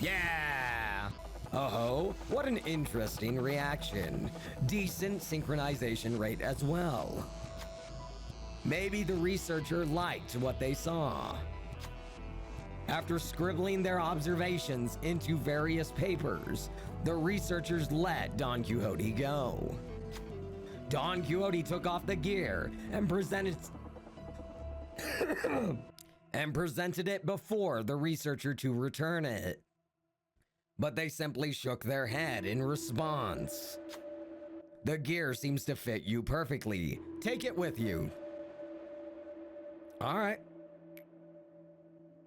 Yeah! Oh, what an interesting reaction. Decent synchronization rate as well. Maybe the researcher liked what they saw. After scribbling their observations into various papers, the researchers let Don Quixote go. Don Quixote took off the gear and presented it before the researcher to return it. But they simply shook their head in response. The gear seems to fit you perfectly. Take it with you. All right.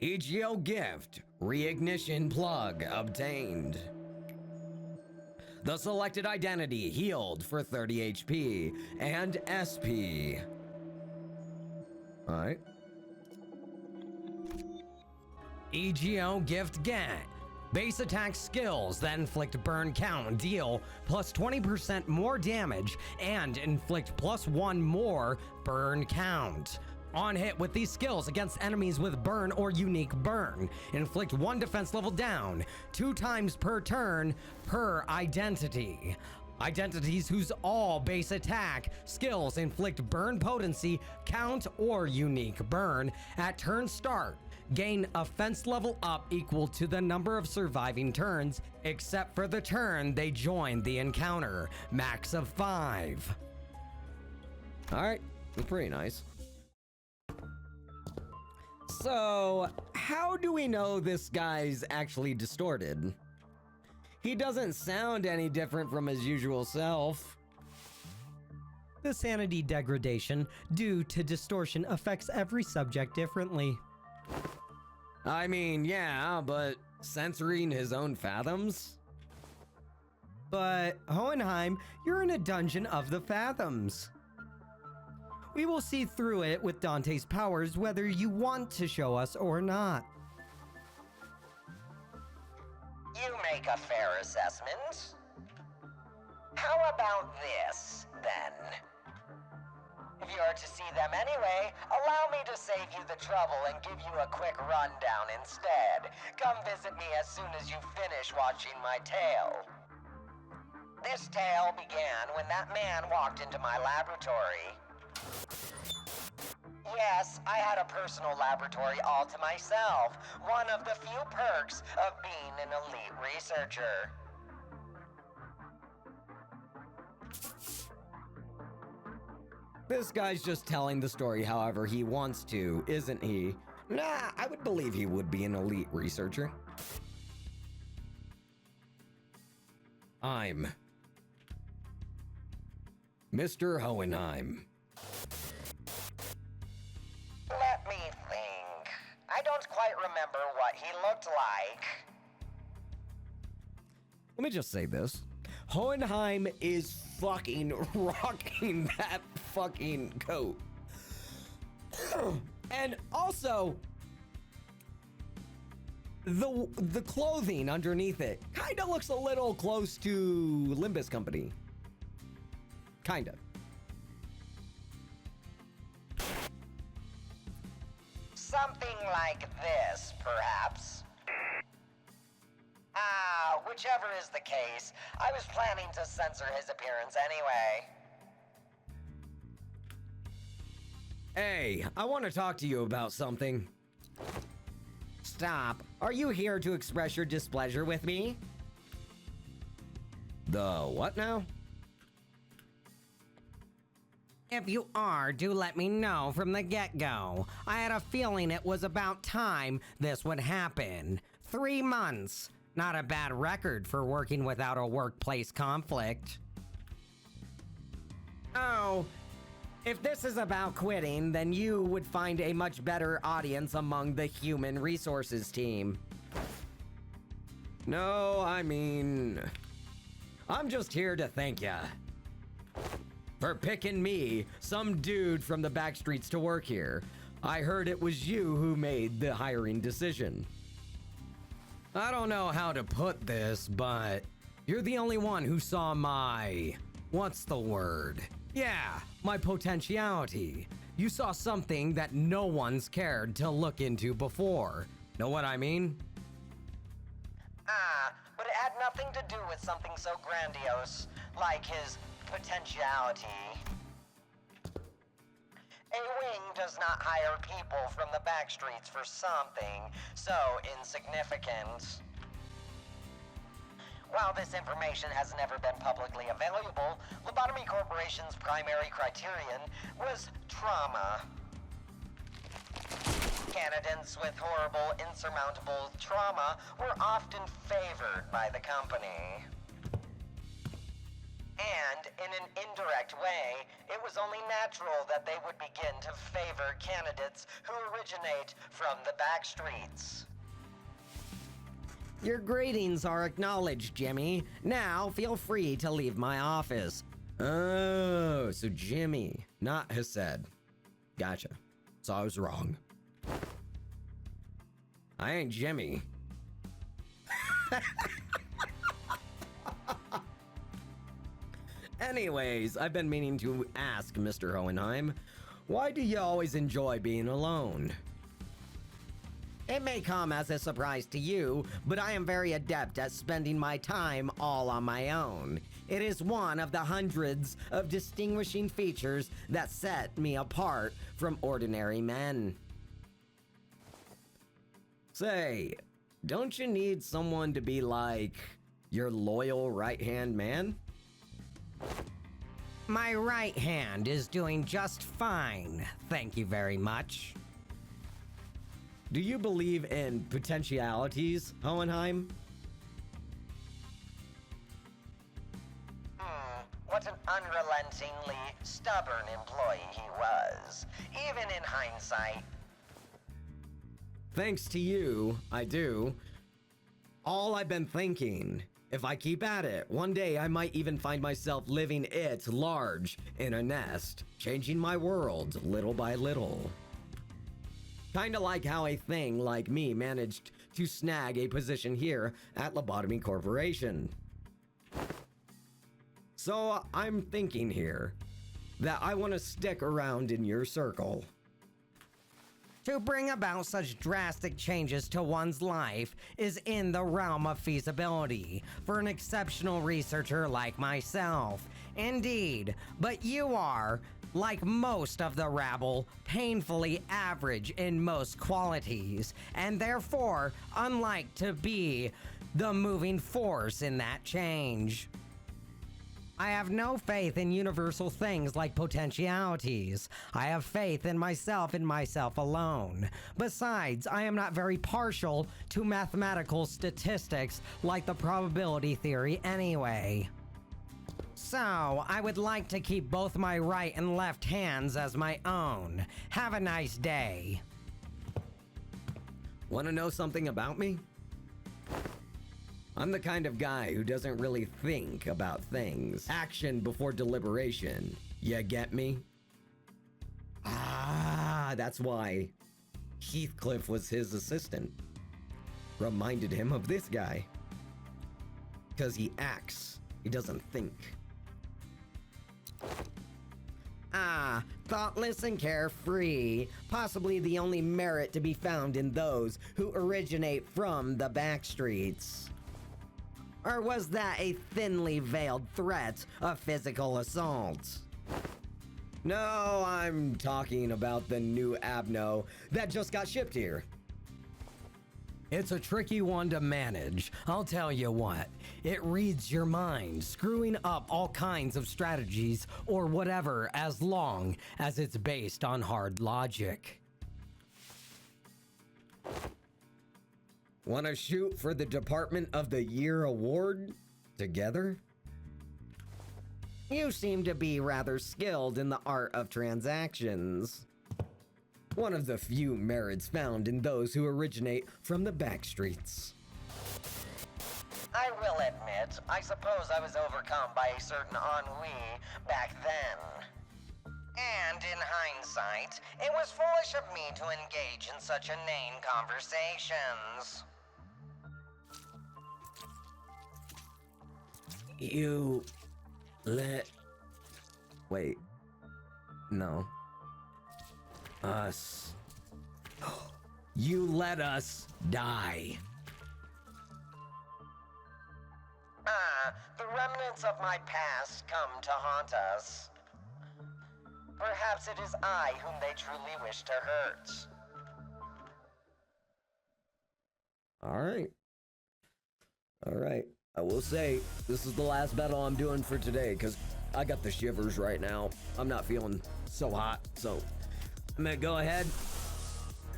EGO gift, reignition plug obtained. The selected identity healed for 30 HP and SP. All right. EGO gift get. Base attack skills that inflict burn count deal plus 20% more damage and inflict +1 more burn count. On hit with these skills against enemies with burn or unique burn, inflict 1 defense level down 2 times per turn per identity. Identities whose all base attack skills inflict burn potency, count, or unique burn at turn start gain offense level up equal to the number of surviving turns, except for the turn they joined the encounter, max of 5. All right, that's pretty nice. So, how do we know this guy's actually distorted? He doesn't sound any different from his usual self. The sanity degradation due to distortion affects every subject differently. I mean, yeah, but censoring his own fathoms? But, Hohenheim, you're in a dungeon of the fathoms. We will see through it with Dante's powers whether you want to show us or not. You make a fair assessment. How about this, then? If you are to see them anyway, allow me to save you the trouble and give you a quick rundown instead. Come visit me as soon as you finish watching my tale. This tale began when that man walked into my laboratory. Yes, I had a personal laboratory all to myself, one of the few perks of being an elite researcher. This guy's just telling the story however he wants to, isn't he? Nah, I would believe he would be an elite researcher. I'm Mr. Hohenheim. Let me think. I don't quite remember what he looked like. Let me just say this. Hohenheim is fucking rocking that fucking coat. And also, the clothing underneath it kind of looks a little close to Limbus Company. Kinda. Something like this, perhaps. Whichever is the case, I was planning to censor his appearance anyway. Hey, I want to talk to you about something. Stop. Are you here to express your displeasure with me? The what now? If you are, do let me know from the get-go. I had a feeling it was about time this would happen. 3 months. Not a bad record for working without a workplace conflict. Oh, if this is about quitting, then you would find a much better audience among the human resources team. No, I mean, I'm just here to thank ya for picking me, some dude from the back streets, to work here. I heard it was you who made the hiring decision. I don't know how to put this, but you're the only one who saw my... what's the word? Yeah, my potentiality. You saw something that no one's cared to look into before. Know what I mean? But it had nothing to do with something so grandiose, like his potentiality. A wing does not hire people from the back streets for something so insignificant. While this information has never been publicly available, Lobotomy Corporation's primary criterion was trauma. Candidates with horrible, insurmountable trauma were often favored by the company. And in an indirect way, it was only natural that they would begin to favor candidates who originate from the back streets. Your greetings are acknowledged, Jimmy. Now, feel free to leave my office. Oh, so Jimmy, not Hased. Gotcha. So I was wrong. I ain't Jimmy. Anyways, I've been meaning to ask Mr. Hohenheim, why do you always enjoy being alone? It may come as a surprise to you, but I am very adept at spending my time all on my own. It is one of the hundreds of distinguishing features that set me apart from ordinary men. Say, don't you need someone to be like your loyal right-hand man? My right hand is doing just fine, thank you very much. Do you believe in potentialities, Hohenheim? What an unrelentingly stubborn employee he was, even in hindsight. Thanks to you, I do. All I've been thinking, if I keep at it, one day I might even find myself living it large in a nest, changing my world little by little. Kinda like how a thing like me managed to snag a position here at Lobotomy Corporation. So I'm thinking here that I want to stick around in your circle. To bring about such drastic changes to one's life is in the realm of feasibility for an exceptional researcher like myself. Indeed, but you are, like most of the rabble, painfully average in most qualities, and therefore unlike to be the moving force in that change. I have no faith in universal things like potentialities. I have faith in myself and myself alone. Besides, I am not very partial to mathematical statistics like the probability theory anyway. So, I would like to keep both my right and left hands as my own. Have a nice day. Want to know something about me? I'm the kind of guy who doesn't really think about things. Action before deliberation. You get me? Ah, that's why Heathcliff was his assistant. Reminded him of this guy. Because he acts. He doesn't think. Ah, thoughtless and carefree. Possibly the only merit to be found in those who originate from the backstreets. Or was that a thinly veiled threat of physical assault? No, I'm talking about the new Abno that just got shipped here. It's a tricky one to manage. I'll tell you what, it reads your mind, screwing up all kinds of strategies or whatever as long as it's based on hard logic. Want to shoot for the Department of the Year award together? You seem to be rather skilled in the art of transactions. One of the few merits found in those who originate from the backstreets. I will admit, I suppose I was overcome by a certain ennui back then. And in hindsight, it was foolish of me to engage in such inane conversations. You let... Wait. No. Us. You let us die. The remnants of my past come to haunt us. Perhaps it is I whom they truly wish to hurt. Alright. Alright. I will say, this is the last battle I'm doing for today, because I got the shivers right now. I'm not feeling so hot, so I'm gonna go ahead,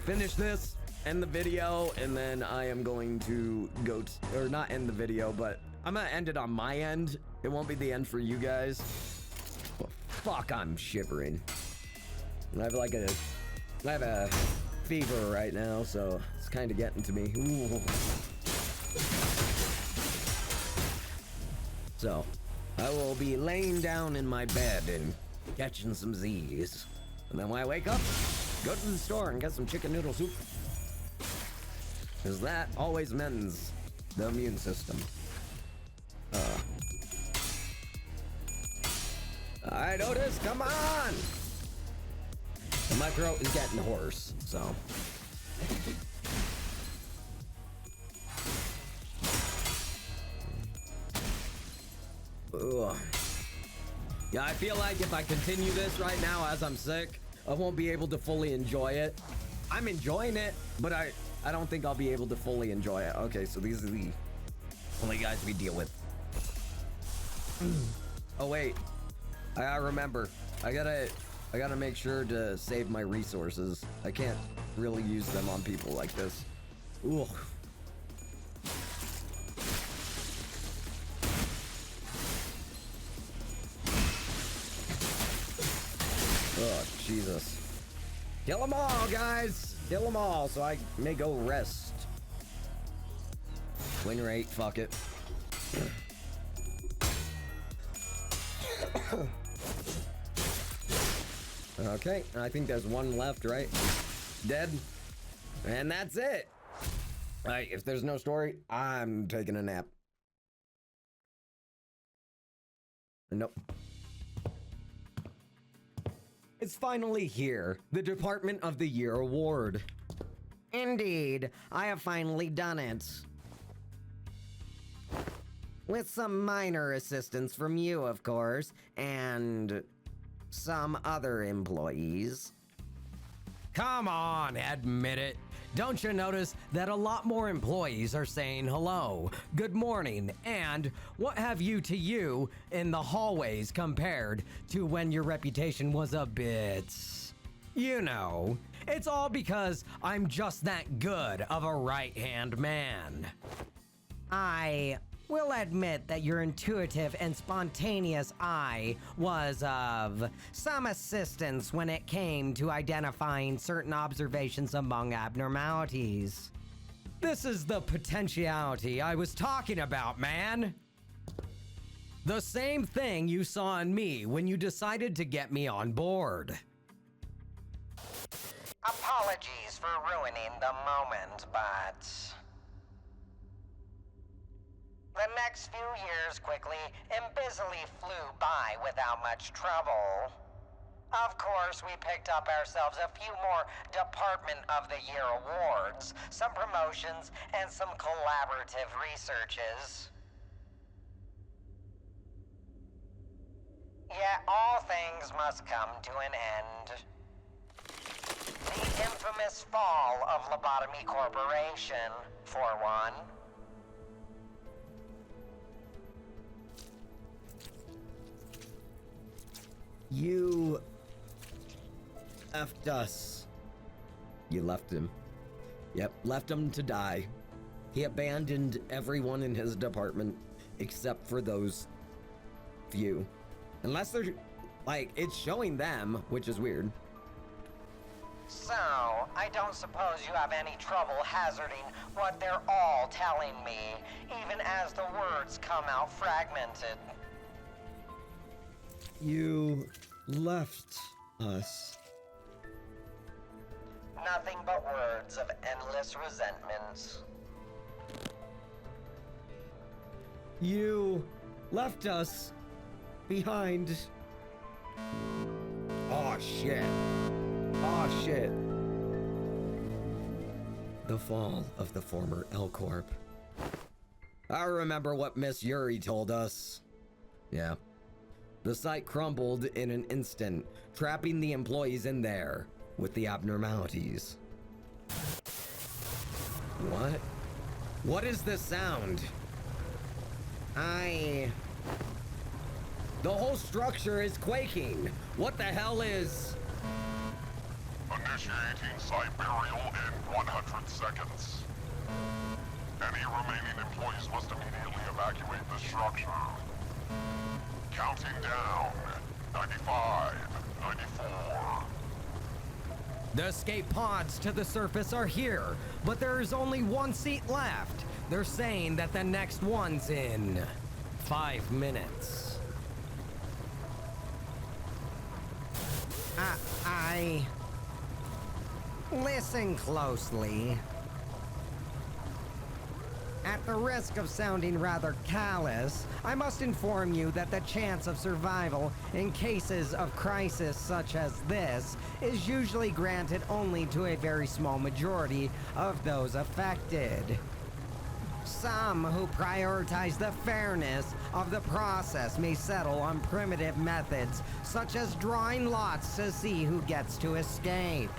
finish this, end the video, and then I am going to go, or not end the video, but I'm gonna end it on my end. It won't be the end for you guys. But fuck, I'm shivering. I have a fever right now, so it's kind of getting to me. Ooh. So, I will be laying down in my bed and catching some Z's. And then when I wake up, go to the store and get some chicken noodle soup. Because that always mends the immune system. Alright, Otis, come on! And my throat is getting hoarse, so. Ugh. Yeah, I feel like if I continue this right now as I'm sick, I won't be able to fully enjoy it. I'm enjoying it, but I don't think I'll be able to fully enjoy it. Okay, so these are the only guys we deal with. Oh wait, I gotta remember. I gotta make sure to save my resources. I can't really use them on people like this. Ooh. Oh, Jesus. Kill them all, guys! Kill them all so I may go rest. Win rate, fuck it. Okay, I think there's one left, right? Dead. And that's it. Alright, if there's no story, I'm taking a nap. Nope. It's finally here, the Department of the Year award. Indeed, I have finally done it. With some minor assistance from you, of course, and some other employees. Come on, admit it. Don't you notice that a lot more employees are saying hello, good morning, and what have you to you in the hallways compared to when your reputation was a bit, you know, it's all because I'm just that good of a right-hand man. I will admit that your intuitive and spontaneous eye was of some assistance when it came to identifying certain observations among abnormalities. This is the potentiality I was talking about, man. The same thing you saw in me when you decided to get me on board. Apologies for ruining the moment, but the next few years quickly and busily flew by without much trouble. Of course, we picked up ourselves a few more Department of the Year awards, some promotions, and some collaborative researches. Yet all things must come to an end. The infamous fall of Lobotomy Corporation, for one. You effed us. You left him. Yep, left him to die. He abandoned everyone in his department except for those few. Unless they're, like, it's showing them, which is weird. So, I don't suppose you have any trouble hazarding what they're all telling me, even as the words come out fragmented. You left us. Nothing but words of endless resentment. You left us behind. Oh shit. Oh shit. The fall of the former L Corp. I remember what Miss Yuri told us. Yeah. The site crumbled in an instant, trapping the employees in there with the abnormalities. What? What is this sound? The whole structure is quaking. What the hell is... Initiating site burial in 100 seconds. Any remaining employees must immediately evacuate the structure. Counting down. 95, 94. The escape pods to the surface are here, but there is only one seat left. They're saying that the next one's in 5 minutes. Listen closely. At the risk of sounding rather callous, I must inform you that the chance of survival in cases of crisis such as this is usually granted only to a very small majority of those affected. Some who prioritize the fairness of the process may settle on primitive methods, such as drawing lots to see who gets to escape.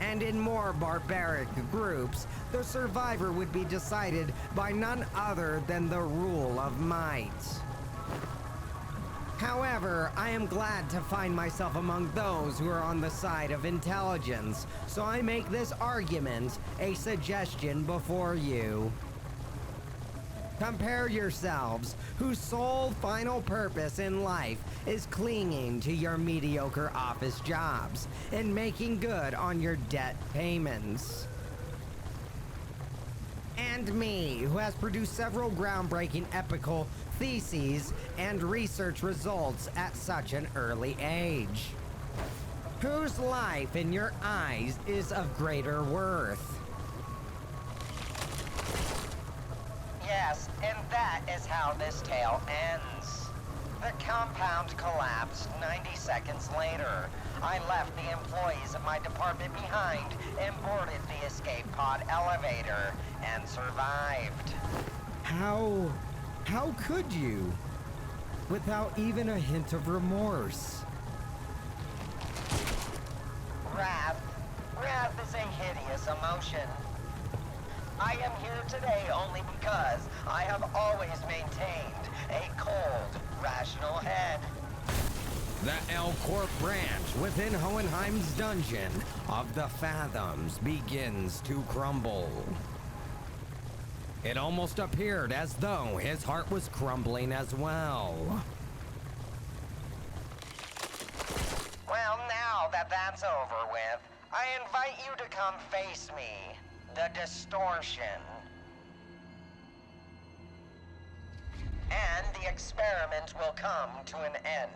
And in more barbaric groups, the survivor would be decided by none other than the rule of might. However, I am glad to find myself among those who are on the side of intelligence, so I make this argument a suggestion before you. Compare yourselves, whose sole final purpose in life is clinging to your mediocre office jobs and making good on your debt payments. And me, who has produced several groundbreaking epical theses and research results at such an early age. Whose life in your eyes is of greater worth? Yes, and that is how this tale ends. The compound collapsed 90 seconds later. I left the employees of my department behind and boarded the escape pod elevator and survived. How could you? Without even a hint of remorse. Wrath. Wrath is a hideous emotion. I am here today only because I have always maintained a cold, rational head. The L Corp branch within Hohenheim's dungeon of the Fathoms begins to crumble. It almost appeared as though his heart was crumbling as well. Well, now that that's over with, I invite you to come face me. The distortion. And the experiment will come to an end.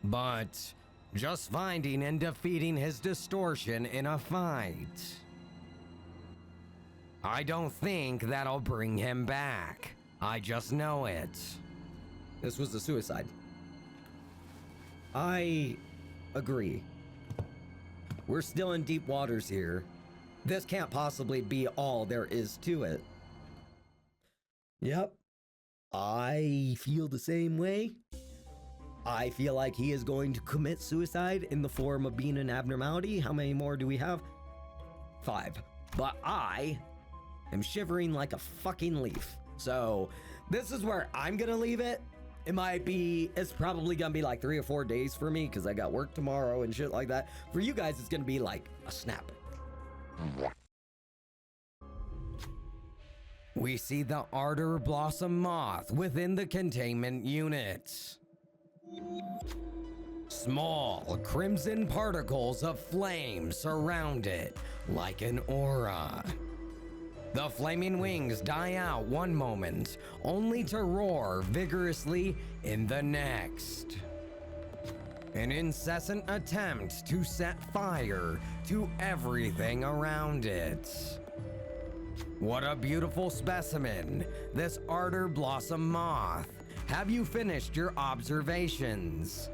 But just finding and defeating his distortion in a fight, I don't think that'll bring him back. I just know it. This was a suicide. I agree. We're still in deep waters here. This can't possibly be all there is to it. Yep. I feel the same way. I feel like he is going to commit suicide in the form of being an abnormality. How many more do we have? 5. But I am shivering like a fucking leaf. So this is where I'm gonna leave it. It's probably gonna be like 3 or 4 days for me because I got work tomorrow and shit like that. For you guys, it's gonna be like a snap. We see the Ardor Blossom Moth within the containment unit. Small crimson particles of flame surround it like an aura. The flaming wings die out one moment, only to roar vigorously in the next. An incessant attempt to set fire to everything around it. What a beautiful specimen, this Ardor Blossom Moth. Have you finished your observations?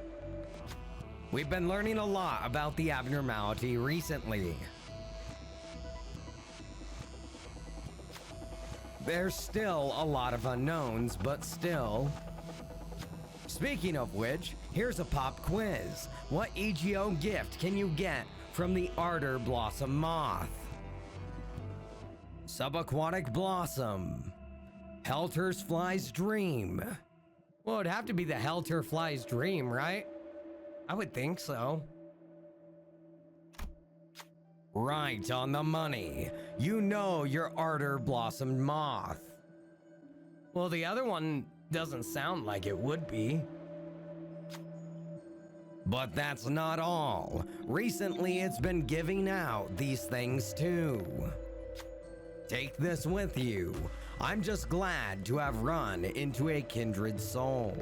We've been learning a lot about the abnormality recently. There's still a lot of unknowns, but still. Speaking of which, here's a pop quiz. What EGO gift can you get from the Ardor Blossom Moth? Subaquatic Blossom. Helter's Fly's Dream. Well, it'd have to be the Helter Fly's Dream, right? I would think so. Right on the money. You know your Ardor Blossom Moth. Well, the other one doesn't sound like it would be. But that's not all. Recently, it's been giving out these things too. Take this with you. I'm just glad to have run into a kindred soul.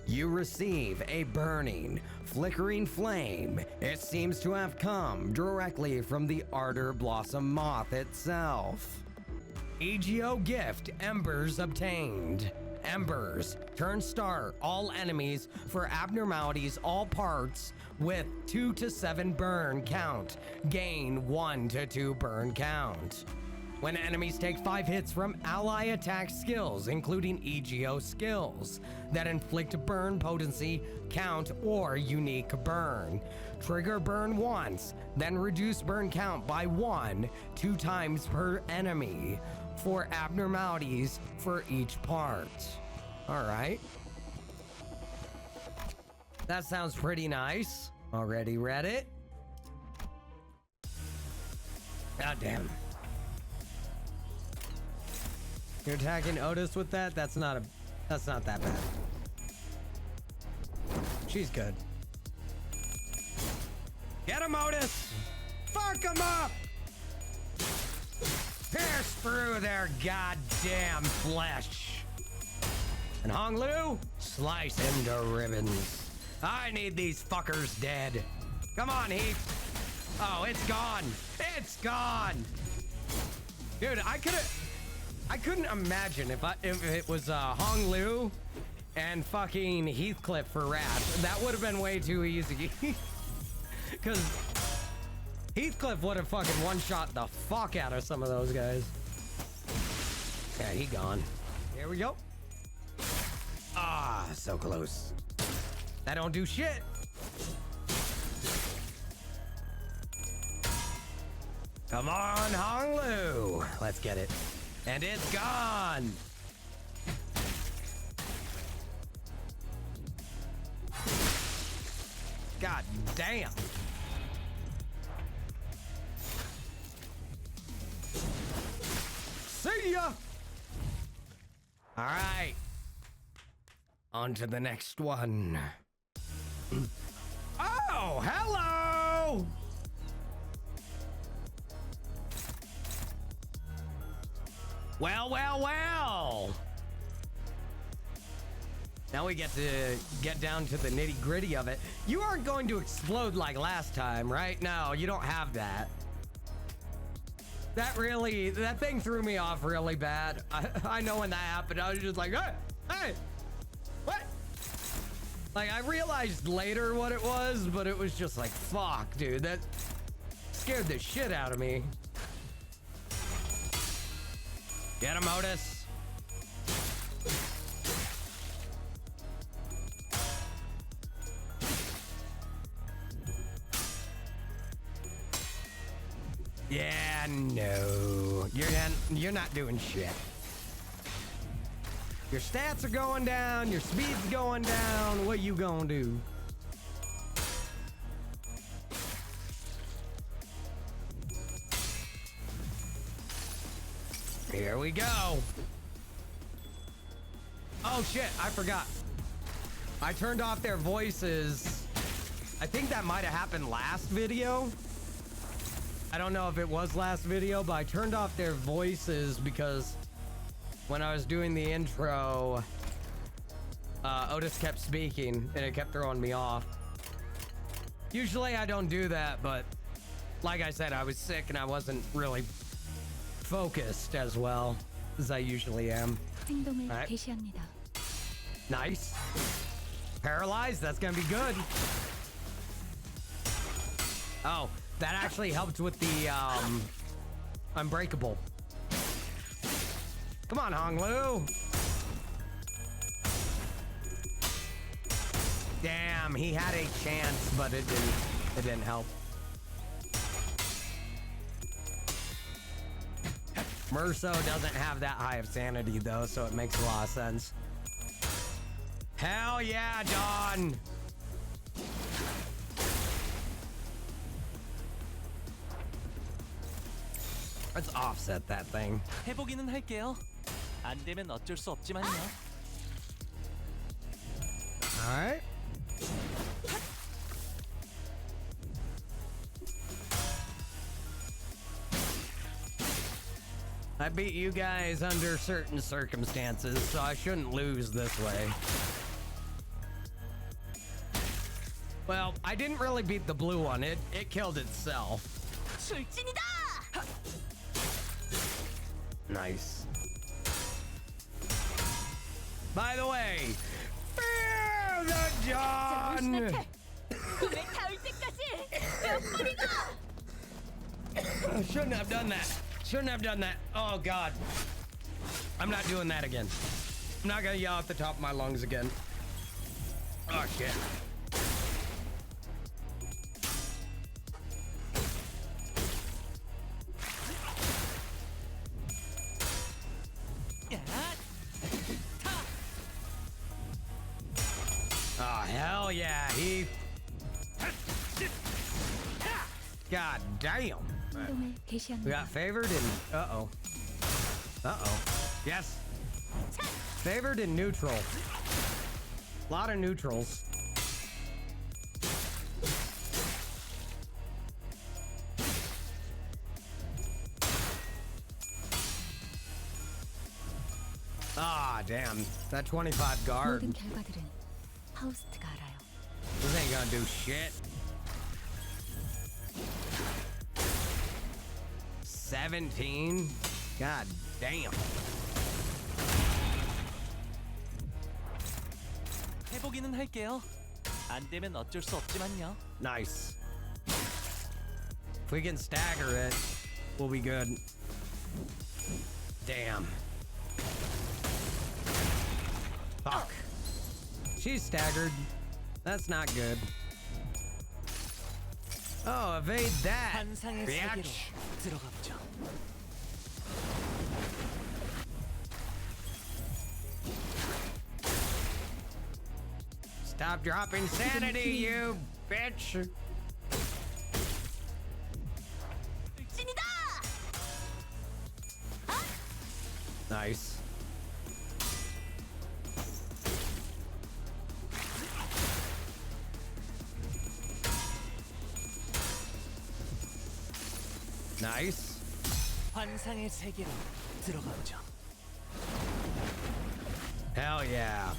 You receive a burning, flickering flame. It seems to have come directly from the Ardor Blossom Moth itself. EGO gift Embers obtained. Embers, turn start all enemies for abnormalities all parts with 2 to 7 burn count. Gain 1 to 2 burn count. When enemies take 5 hits from ally attack skills, including EGO skills, that inflict burn potency, count, or unique burn. Trigger burn once, then reduce burn count by 1, 2 times per enemy, for abnormalities for each part. Alright. That sounds pretty nice. Already read it. God damn. You're attacking Otis with that? That's not that bad. She's good. Get him, Otis! Fuck him up! Pierce through their goddamn flesh. And Hong Lu, slice him to ribbons. I need these fuckers dead. Come on, Heath. Oh, it's gone. It's gone. Dude, I couldn't imagine if it was Hong Lu and fucking Heathcliff for Wrath. That would have been way too easy. Because Heathcliff would have fucking one-shot the fuck out of some of those guys. Yeah, he gone. Here we go. Ah, so close. That don't do shit. Come on, Hong Lu. Let's get it. And it's gone. God damn. See ya. All right. On to the next one. Oh, hello. Well, well, well. Now we get to get down to the nitty gritty of it. You aren't going to explode like last time, right? No, you don't have that. That thing threw me off really bad. I know when that happened, I was just like, hey, what? Like, I realized later what it was, but it was just like, fuck, dude, that scared the shit out of me. Get him, Otis. Yeah, no. You're not doing shit. Your stats are going down, your speed's going down. What you gonna do? Here we go. Oh shit, I forgot. I turned off their voices. I think that might have happened last video. I don't know if it was last video, but I turned off their voices because when I was doing the intro, Otis kept speaking and it kept throwing me off. Usually I don't do that, but like I said, I was sick and I wasn't really focused as well as I usually am. 행동을 Alright. 개시합니다. Nice. Paralyzed, that's gonna be good. Oh, that actually helped with the unbreakable. Come on, Honglu. Damn, he had a chance, but it didn't help. Merso doesn't have that high of sanity though, so it makes a lot of sense. Hell yeah, Dawn! Let's offset that thing. 해보기는 할게요. 안 되면 어쩔 수 없지만요. Alright. I beat you guys under certain circumstances, so I shouldn't lose this way. Well, I didn't really beat the blue one. It killed itself. 출진이다! Nice. By the way, fear the dawn! 꿈에 닿을 때까지 몇 번이나! Shouldn't have done that. Shouldn't have done that. Oh, God. I'm not doing that again. I'm not gonna yell at the top of my lungs again. Oh, shit. Oh, hell yeah. God damn. 행동을 We 개시합니다. got favored and uh-oh. Uh-oh. Yes. Favored and neutral. A lot of neutrals. Ah, damn. That 25 guard. 모든 결과들은 파우스트가 알아요. This ain't gonna do shit. 17? God damn. 해보기는 할게요. 안 되면 어쩔 수 없지만요. Nice. If we can stagger it, we'll be good. Damn. Fuck. She's staggered. That's not good. Oh, evade that. 환상의 세계로 Bitch. 들어가 보죠. Stop dropping sanity, you bitch. 출진이다! Nice. Nice. 환상의 세계로 들어가 보죠. Hell yeah.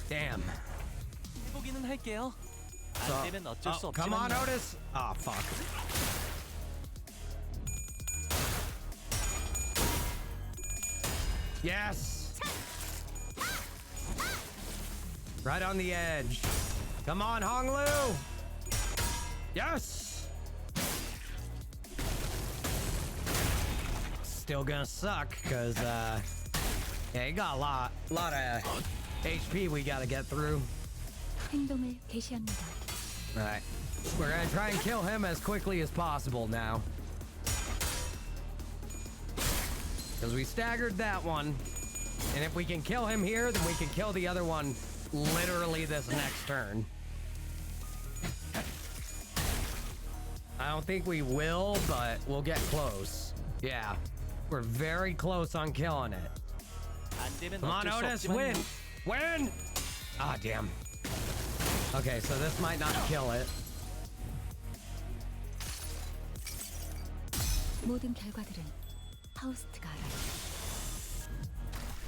Damn. 해보기는 할게요. 안 되면 어쩔 수 Come on, 없지만요. Otis. Oh, fuck. Yes. Right on the edge. Come on, Honglu. Yes. Still gonna suck, cause yeah, he got a lot of HP we gotta get through. 행동을 개시합니다. Alright. We're gonna try and kill him as quickly as possible now. Because we staggered that one. And if we can kill him here, then we can kill the other one literally this next turn. don't think we will, but we'll get close. Yeah, we're very close on killing it. 안 되면 Come on, 어쩔 수 Otis, 없지만요. win! Win! Ah, damn. Okay, so this might not kill it. 모든 결과들은 파우스트가 알아요.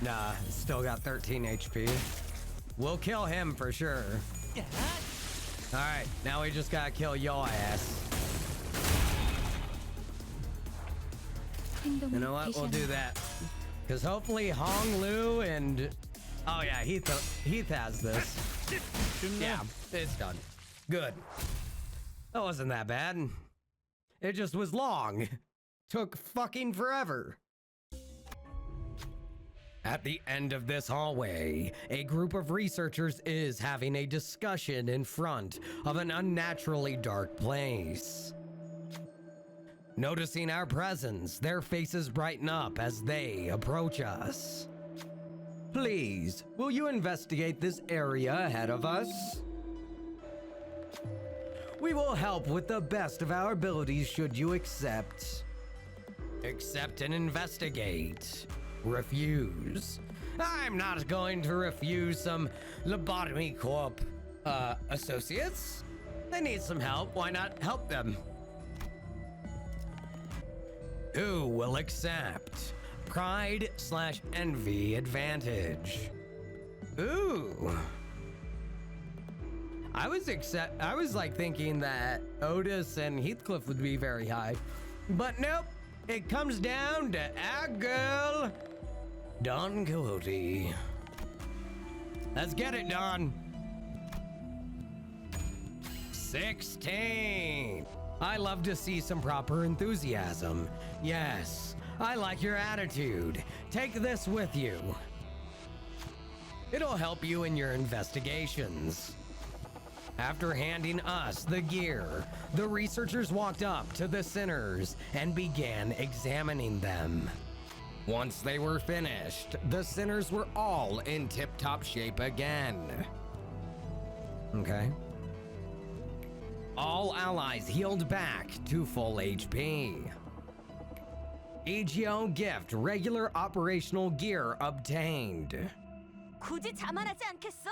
Nah, still got 13 HP. We'll kill him for sure. 야, All right, now we just gotta kill your ass. 행동을 You know what? We'll do 개시하는 that. Because hopefully Hong Lu and... Oh yeah, Heath has this. Yeah, it's done. Good. That wasn't that bad. It just was long. Took fucking forever. At the end of this hallway, a group of researchers is having a discussion in front of an unnaturally dark place. Noticing our presence, their faces brighten up as they approach us. Please, will you investigate this area ahead of us? We will help with the best of our abilities should you accept. Accept and investigate. Refuse. I'm not going to refuse some Lobotomy Corp associates. They need some help. Why not help them? Who will accept? Pride/envy advantage. Ooh. I was like thinking that Otis and Heathcliff would be very high. But nope. It comes down to our girl, Don Quixote. Let's get it, Don. 16. I love to see some proper enthusiasm. Yes, I like your attitude. Take this with you. It'll help you in your investigations. After handing us the gear, the researchers walked up to the sinners and began examining them. Once they were finished, the sinners were all in tip-top shape again. Okay. All allies healed back to full HP. EGO gift regular operational gear obtained. 굳이 자만하지 않겠어?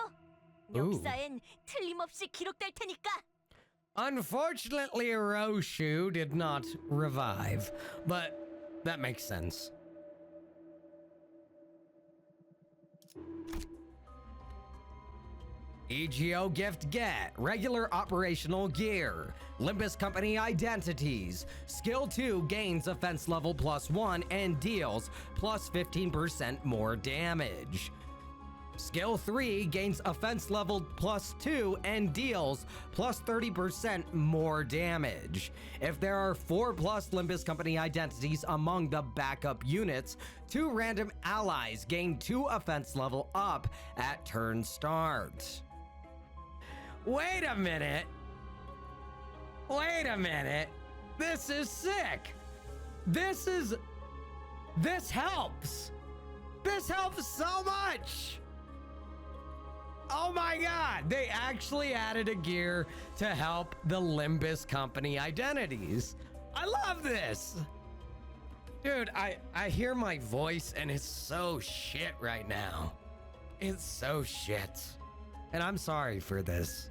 Ooh. 역사엔 틀림없이 기록될 테니까. Unfortunately, Roshu did not revive, but that makes sense. EGO gift get regular operational gear. Limbus Company identities. Skill 2 gains offense level +1 and deals plus 15% more damage. Skill 3 gains offense level +2 and deals plus 30% more damage. If there are 4+ Limbus Company identities among the backup units, 2 random allies gain 2 offense level up at turn start. Wait a minute. Wait a minute. This is sick. This helps. This helps so much. Oh my god, they actually added a gear to help the Limbus Company identities. I love this. Dude, I hear my voice and it's so shit right now. It's so shit. And I'm sorry for this.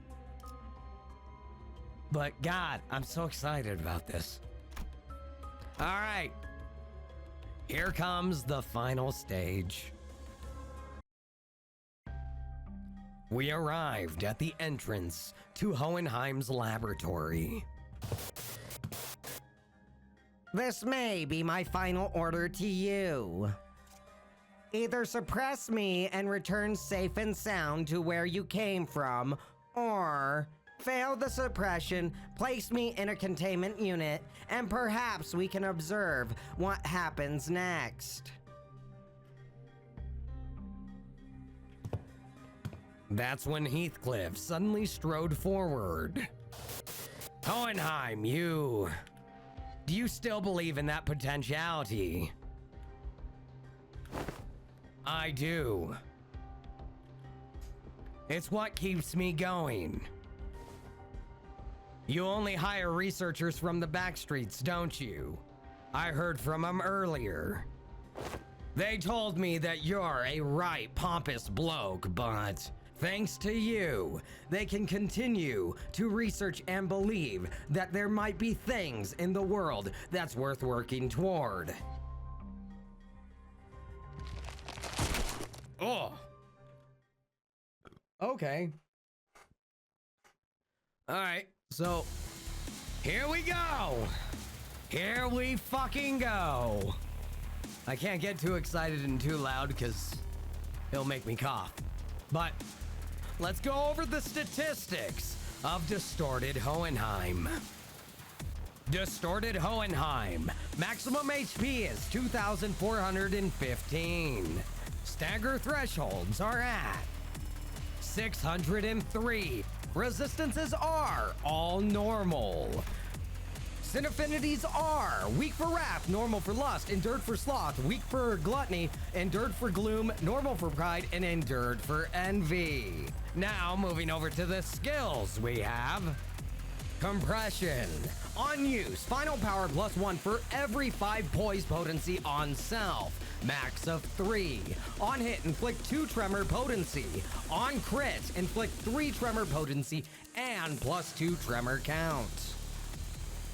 But God, I'm so excited about this. All right. Here comes the final stage. We arrived at the entrance to Hohenheim's laboratory. This may be my final order to you. Either suppress me and return safe and sound to where you came from, or fail the suppression, place me in a containment unit, and perhaps we can observe what happens next. That's when Heathcliff suddenly strode forward. Hohenheim, do you still believe in that potentiality? I do. It's what keeps me going. You only hire researchers from the backstreets, don't you? I heard from them earlier. They told me that you're a right pompous bloke, but thanks to you, they can continue to research and believe that there might be things in the world that's worth working toward. Oh. Okay. Alright, so here we go. Here we fucking go. I can't get too excited and too loud because it'll make me cough. But let's go over the statistics of Distorted Hohenheim. Distorted Hohenheim. Maximum HP is 2,415. Stagger thresholds are at 603. Resistances are all normal. Sin affinities are weak for wrath, normal for lust, endured for sloth, weak for gluttony, endured for gloom, normal for pride, and endured for envy. Now moving over to the skills, we have compression. On use, final power +1 for every 5 poise potency on self. Max of 3. On hit, inflict 2 tremor potency. On crit, inflict 3 tremor potency and +2 tremor count.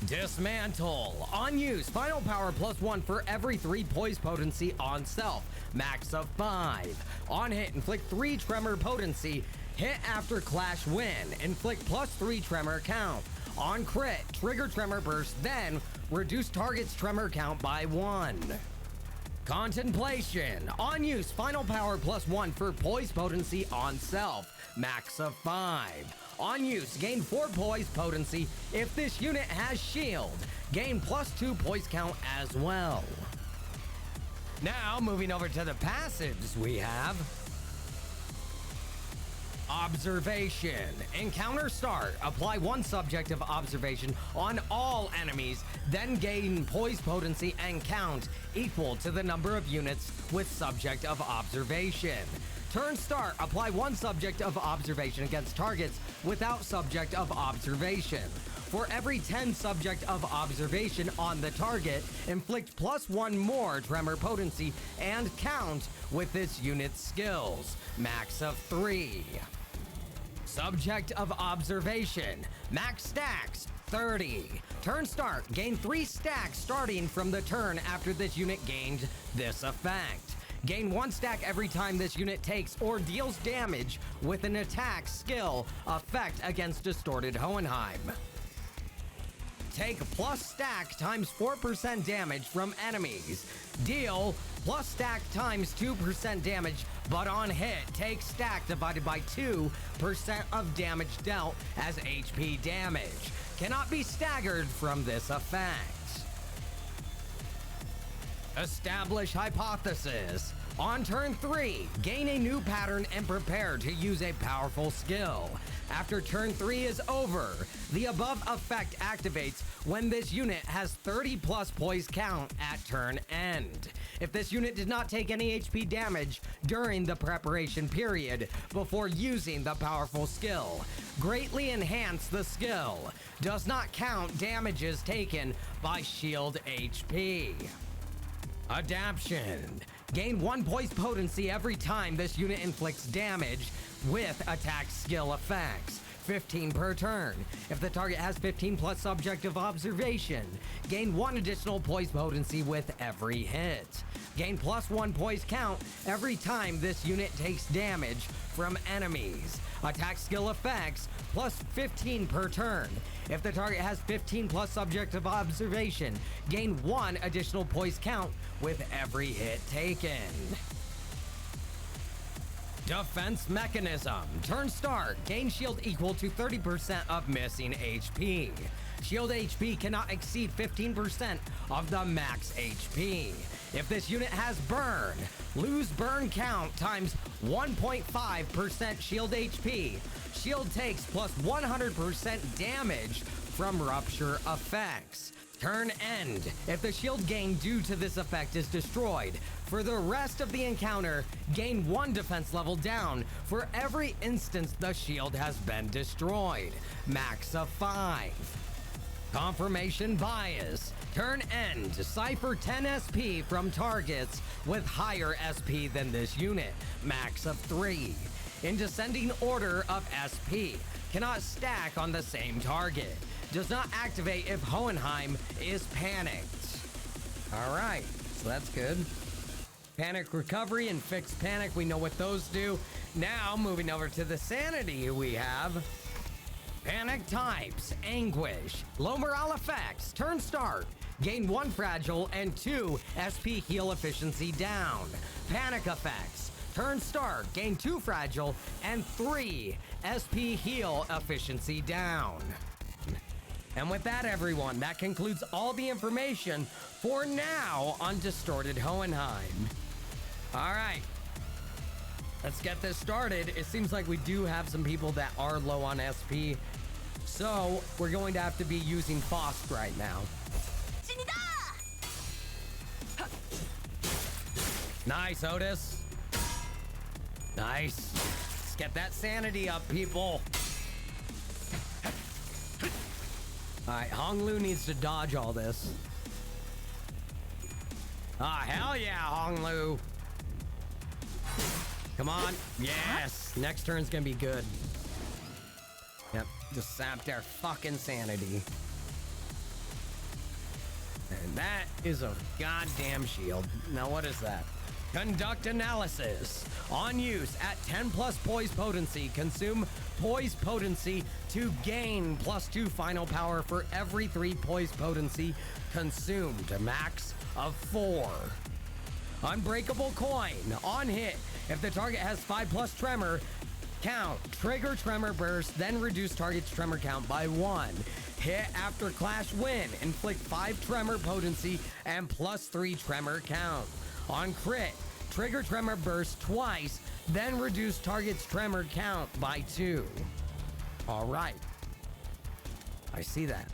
Dismantle. On use, final power +1 for every 3 poise potency on self. Max of 5. On hit, inflict 3 tremor potency. Hit after clash win. Inflict +3 tremor count. On crit, trigger tremor burst, then reduce target's tremor count by 1. Contemplation. On use, final power +1 for poise potency on self. Max of 5. On use, gain 4 poise potency if this unit has shield. Gain +2 poise count as well. Now, moving over to the passives, we have Observation. Encounter start. Apply 1 subject of observation on all enemies, then gain poise potency and count equal to the number of units with subject of observation. Turn start. Apply 1 subject of observation against targets without subject of observation. For every 10 subject of observation on the target, inflict +1 more tremor potency and count with this unit's skills. Max of 3. Subject of observation. Max stacks 30. Turn start. Gain 3 stacks starting from the turn after this unit gained this effect. Gain 1 stack every time this unit takes or deals damage with an attack skill effect against Distorted Hohenheim. Take plus stack times 4% damage from enemies. Deal plus stack times 2% damage, but on hit, take stack divided by 2% of damage dealt as HP damage. Cannot be staggered from this effect. Establish hypothesis. On turn 3, gain a new pattern and prepare to use a powerful skill. After turn 3 is over, the above effect activates when this unit has 30 plus poise count at turn end. If this unit did not take any HP damage during the preparation period before using the powerful skill, greatly enhance the skill. Does not count damages taken by shield HP. Adaption. Gain 1 poise potency every time this unit inflicts damage with attack skill effects. 15 per turn. If the target has 15 plus subject of observation, gain 1 additional poise potency with every hit. Gain +1 poise count every time this unit takes damage from enemies. Attack skill effects plus 15 per turn. If the target has 15 plus subject of observation, gain 1 additional poise count with every hit taken. Defense mechanism. Turn start. Gain shield equal to 30% of missing HP. Shield HP cannot exceed 15% of the max HP. If this unit has burn, lose burn count times 1.5% shield HP. Shield takes plus 100% damage from rupture effects. Turn end. If the shield gain due to this effect is destroyed, for the rest of the encounter, gain 1 defense level down for every instance the shield has been destroyed. Max of 5. Confirmation bias. Turn end. Cipher 10 SP from targets with higher SP than this unit. Max of 3. In descending order of SP. Cannot stack on the same target. Does not activate if Hohenheim is panicked. Alright, so that's good. Panic recovery and fixed panic, we know what those do. Now, moving over to the sanity, we have panic types, anguish, low morale effects, turn start, gain 1 fragile and 2 SP heal efficiency down. Panic effects, turn start, gain 2 fragile and 3 SP heal efficiency down. And with that, everyone, that concludes all the information for now on Distorted Hohenheim. All right, let's get this started. It seems like we do have some people that are low on SP, so we're going to have to be using Faust right now. Nice, Otis. Nice. Let's get that sanity up, people. All right, Hong Lu needs to dodge all this. Ah, hell yeah, Hong Lu. Come on. Yes. Next turn's gonna be good. Yep, just sapped their fucking sanity. And that is a goddamn shield. Now, what is that? Conduct analysis. On use at 10 plus poise potency, consume poise potency to gain +2 final power for every 3 poise potency consumed. Max of 4. Unbreakable coin. On hit, if the target has 5+ tremor count, trigger tremor burst, then reduce target's tremor count by 1. Hit after clash win, inflict 5 tremor potency and +3 tremor count. On crit, trigger tremor burst twice, then reduce target's tremor count by 2. All right. I see that.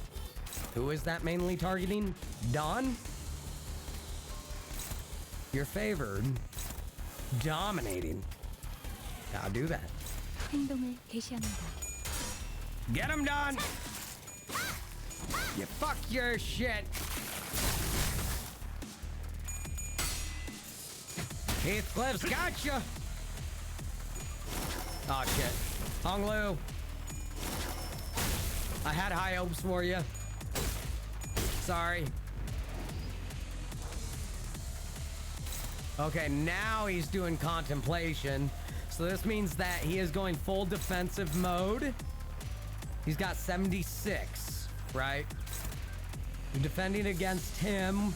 Who is that mainly targeting? Dawn? You're favored. Dominating. I'll do that. 행동을 개시합니다. Get him, Dawn! You fuck your shit! Heathcliff's gotcha! Oh shit. Hong Lu. I had high hopes for you. Sorry. Okay, now he's doing contemplation. So this means that he is going full defensive mode. He's got 76, right? You're defending against him.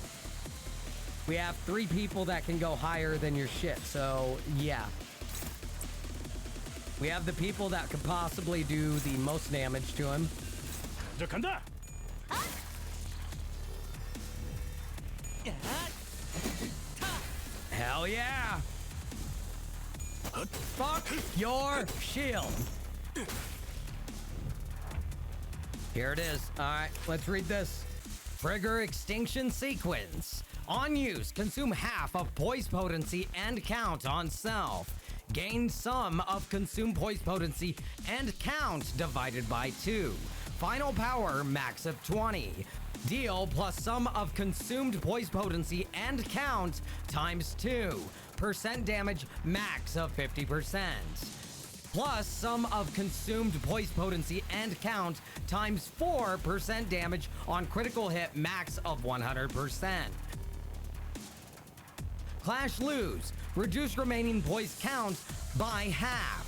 We have 3 people that can go higher than your shit, so yeah. We have the people that could possibly do the most damage to him. Hell yeah! Fuck your shield! Here it is. Alright, let's read this. Trigger extinction sequence. On use, consume half of poise potency and count on self. Gain sum of consumed poise potency and count divided by 2. Final power, max of 20. Deal plus sum of consumed poise potency and count times 2. Percent damage, max of 50%. Plus sum of consumed poise potency and count times 4% damage on critical hit, max of 100%. Clash lose. Reduce remaining poise count by half.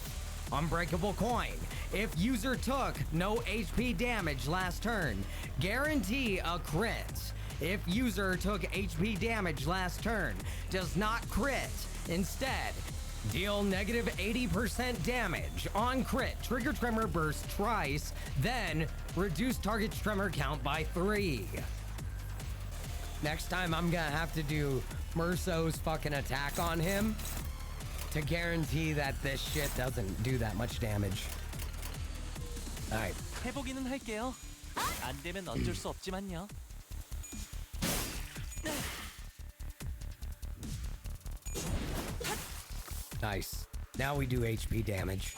Unbreakable coin. If user took no HP damage last turn, guarantee a crit. If user took HP damage last turn, does not crit. Instead, deal negative 80% damage on crit. Trigger tremor burst twice, then reduce target's tremor count by 3. Next time I'm gonna have to do Murso's fucking attack on him to guarantee that this shit doesn't do that much damage. Alright. 해보기는 할게요. 안 되면 어쩔 수 없지만요. Nice. Now we do HP damage.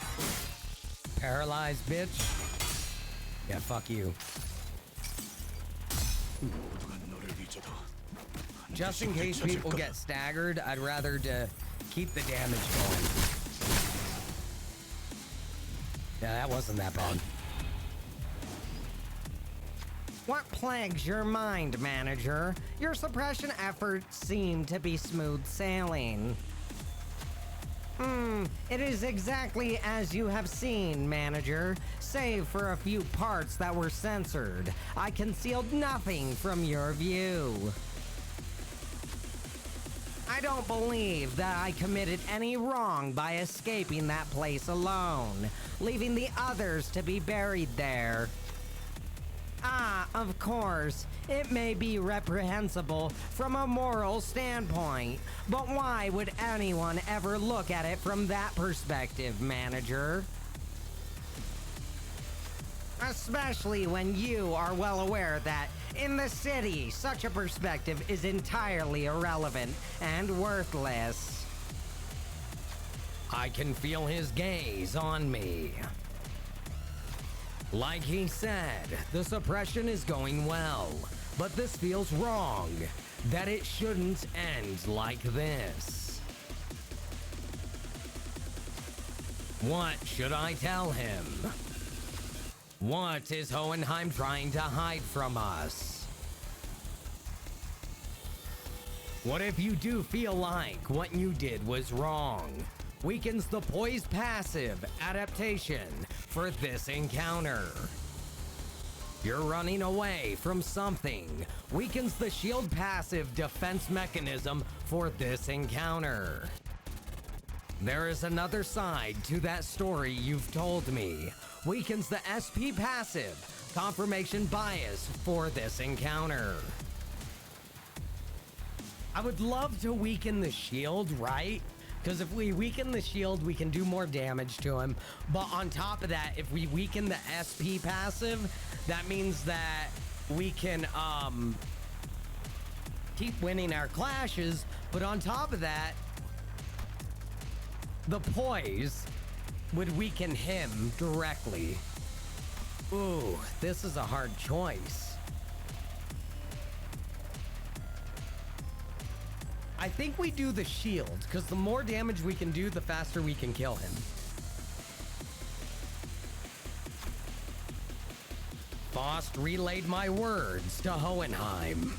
Paralyzed, bitch. Yeah, fuck you. Just in case people get staggered, I'd rather to keep the damage going. Yeah, that wasn't that bad. What plagues your mind, manager? Your suppression efforts seem to be smooth sailing. It is exactly as you have seen, manager, save for a few parts that were censored. I concealed nothing from your view. I don't believe that I committed any wrong by escaping that place alone, leaving the others to be buried there. Ah, of course, it may be reprehensible from a moral standpoint, but why would anyone ever look at it from that perspective, manager? Especially when you are well aware that, in the city, such a perspective is entirely irrelevant and worthless. I can feel his gaze on me. Like he said, the suppression is going well, but this feels wrong, that it shouldn't end like this. What should I tell him? What is Hohenheim trying to hide from us? What if you do feel like what you did was wrong? Weakens the poised passive adaptation for this encounter. You're running away from something. Weakens the shield passive defense mechanism for this encounter. There is another side to that story you've told me. Weakens the SP passive confirmation bias for this encounter. I would love to weaken the shield, right? Because if we weaken the shield, we can do more damage to him. But on top of that, if we weaken the SP passive, that means that we can keep winning our clashes. But on top of that, the poise would weaken him directly. Ooh, this is a hard choice. I think we do the shield, because the more damage we can do, the faster we can kill him. Faust relayed my words to Hohenheim.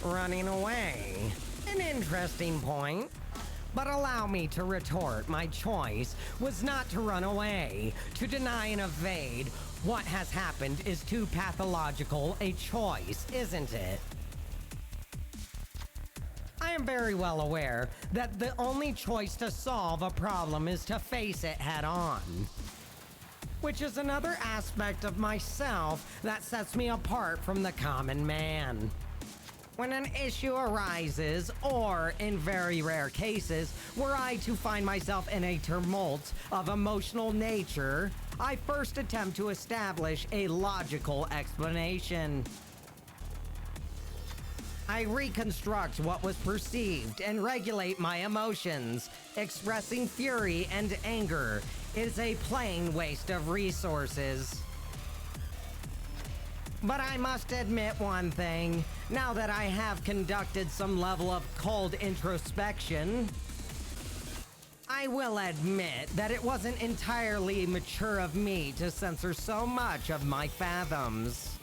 Running away. An interesting point. But allow me to retort, my choice was not to run away, to deny and evade. What has happened is too pathological a choice, isn't it? I am very well aware that the only choice to solve a problem is to face it head on. Which is another aspect of myself that sets me apart from the common man. When an issue arises, or in very rare cases, were I to find myself in a tumult of emotional nature, I first attempt to establish a logical explanation. I reconstruct what was perceived and regulate my emotions. Expressing fury and anger is a plain waste of resources. But I must admit one thing. Now that I have conducted some level of cold introspection, I will admit that it wasn't entirely mature of me to censor so much of my fathoms.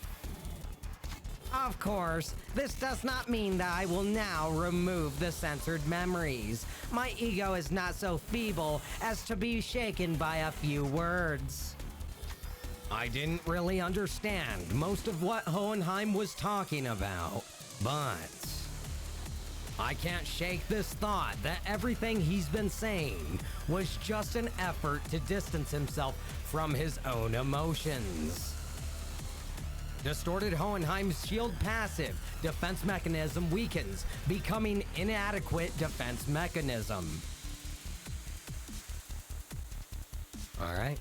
Of course, this does not mean that I will now remove the censored memories. My ego is not so feeble as to be shaken by a few words. I didn't really understand most of what Hohenheim was talking about, but I can't shake this thought that everything he's been saying was just an effort to distance himself from his own emotions. Distorted Hohenheim's shield passive defense mechanism weakens, becoming inadequate defense mechanism. All right.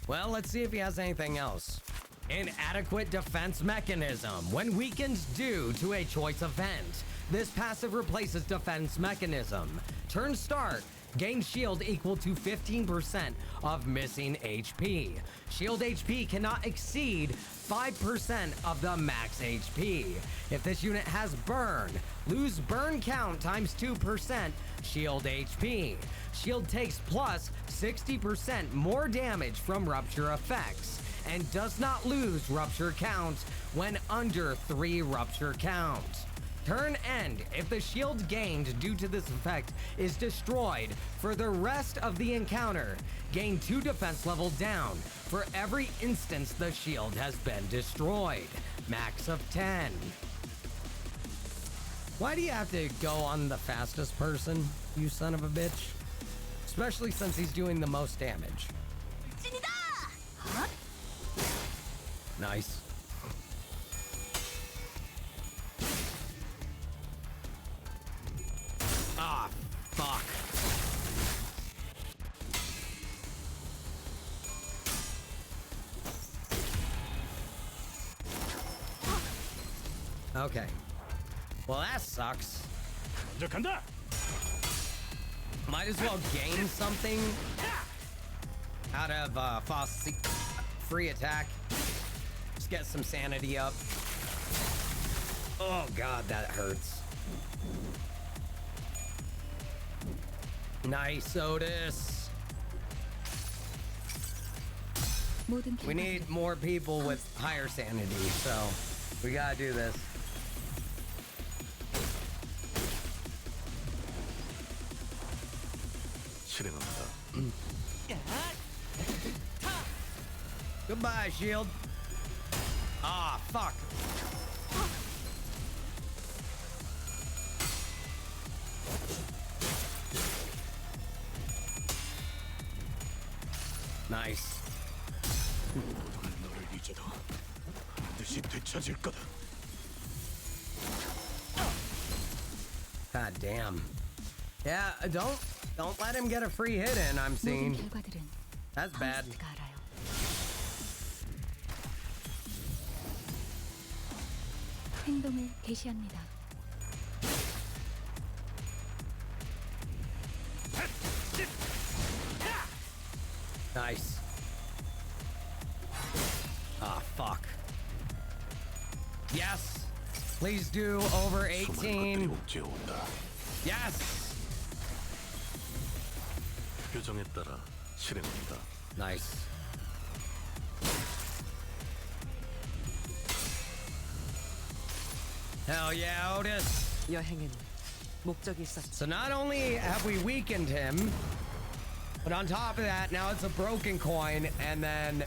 Well, let's see if he has anything else. Inadequate defense mechanism. When weakened due to a choice event, this passive replaces defense mechanism. Turn start. Gain shield equal to 15% of missing HP. Shield HP cannot exceed 5% of the max HP. If this unit has burn, lose burn count times 2% shield HP. Shield takes plus 60% more damage from rupture effects and does not lose rupture count when under 3 rupture count. Turn end. If the shield gained due to this effect is destroyed for the rest of the encounter, gain 2 defense level down for every instance the shield has been destroyed. Max of 10. Why do you have to go on the fastest person, you son of a bitch? Especially since he's doing the most damage. Nice. Ah, fuck. Okay. Well, that sucks. Might as well gain something out of fast free attack. Just get some sanity up. Oh god, that hurts. Nice, Otis. 모든 We need more people with higher sanity, so we gotta do this. Goodbye, shield. Ah, fuck. Nice. God damn. Yeah, don't let him get a free hit in, I'm 모든 seeing. 결과들은 That's bad. 하우스트가 알아요. 행동을 개시합니다. Nice. Ah, fuck. Yes. Please do over 18. Yes. 표정에 따라 실행한다. Nice. Hell yeah, Otis. 여행에는 목적이 있었지. So not only have we weakened him, but on top of that, now it's a broken coin, and then...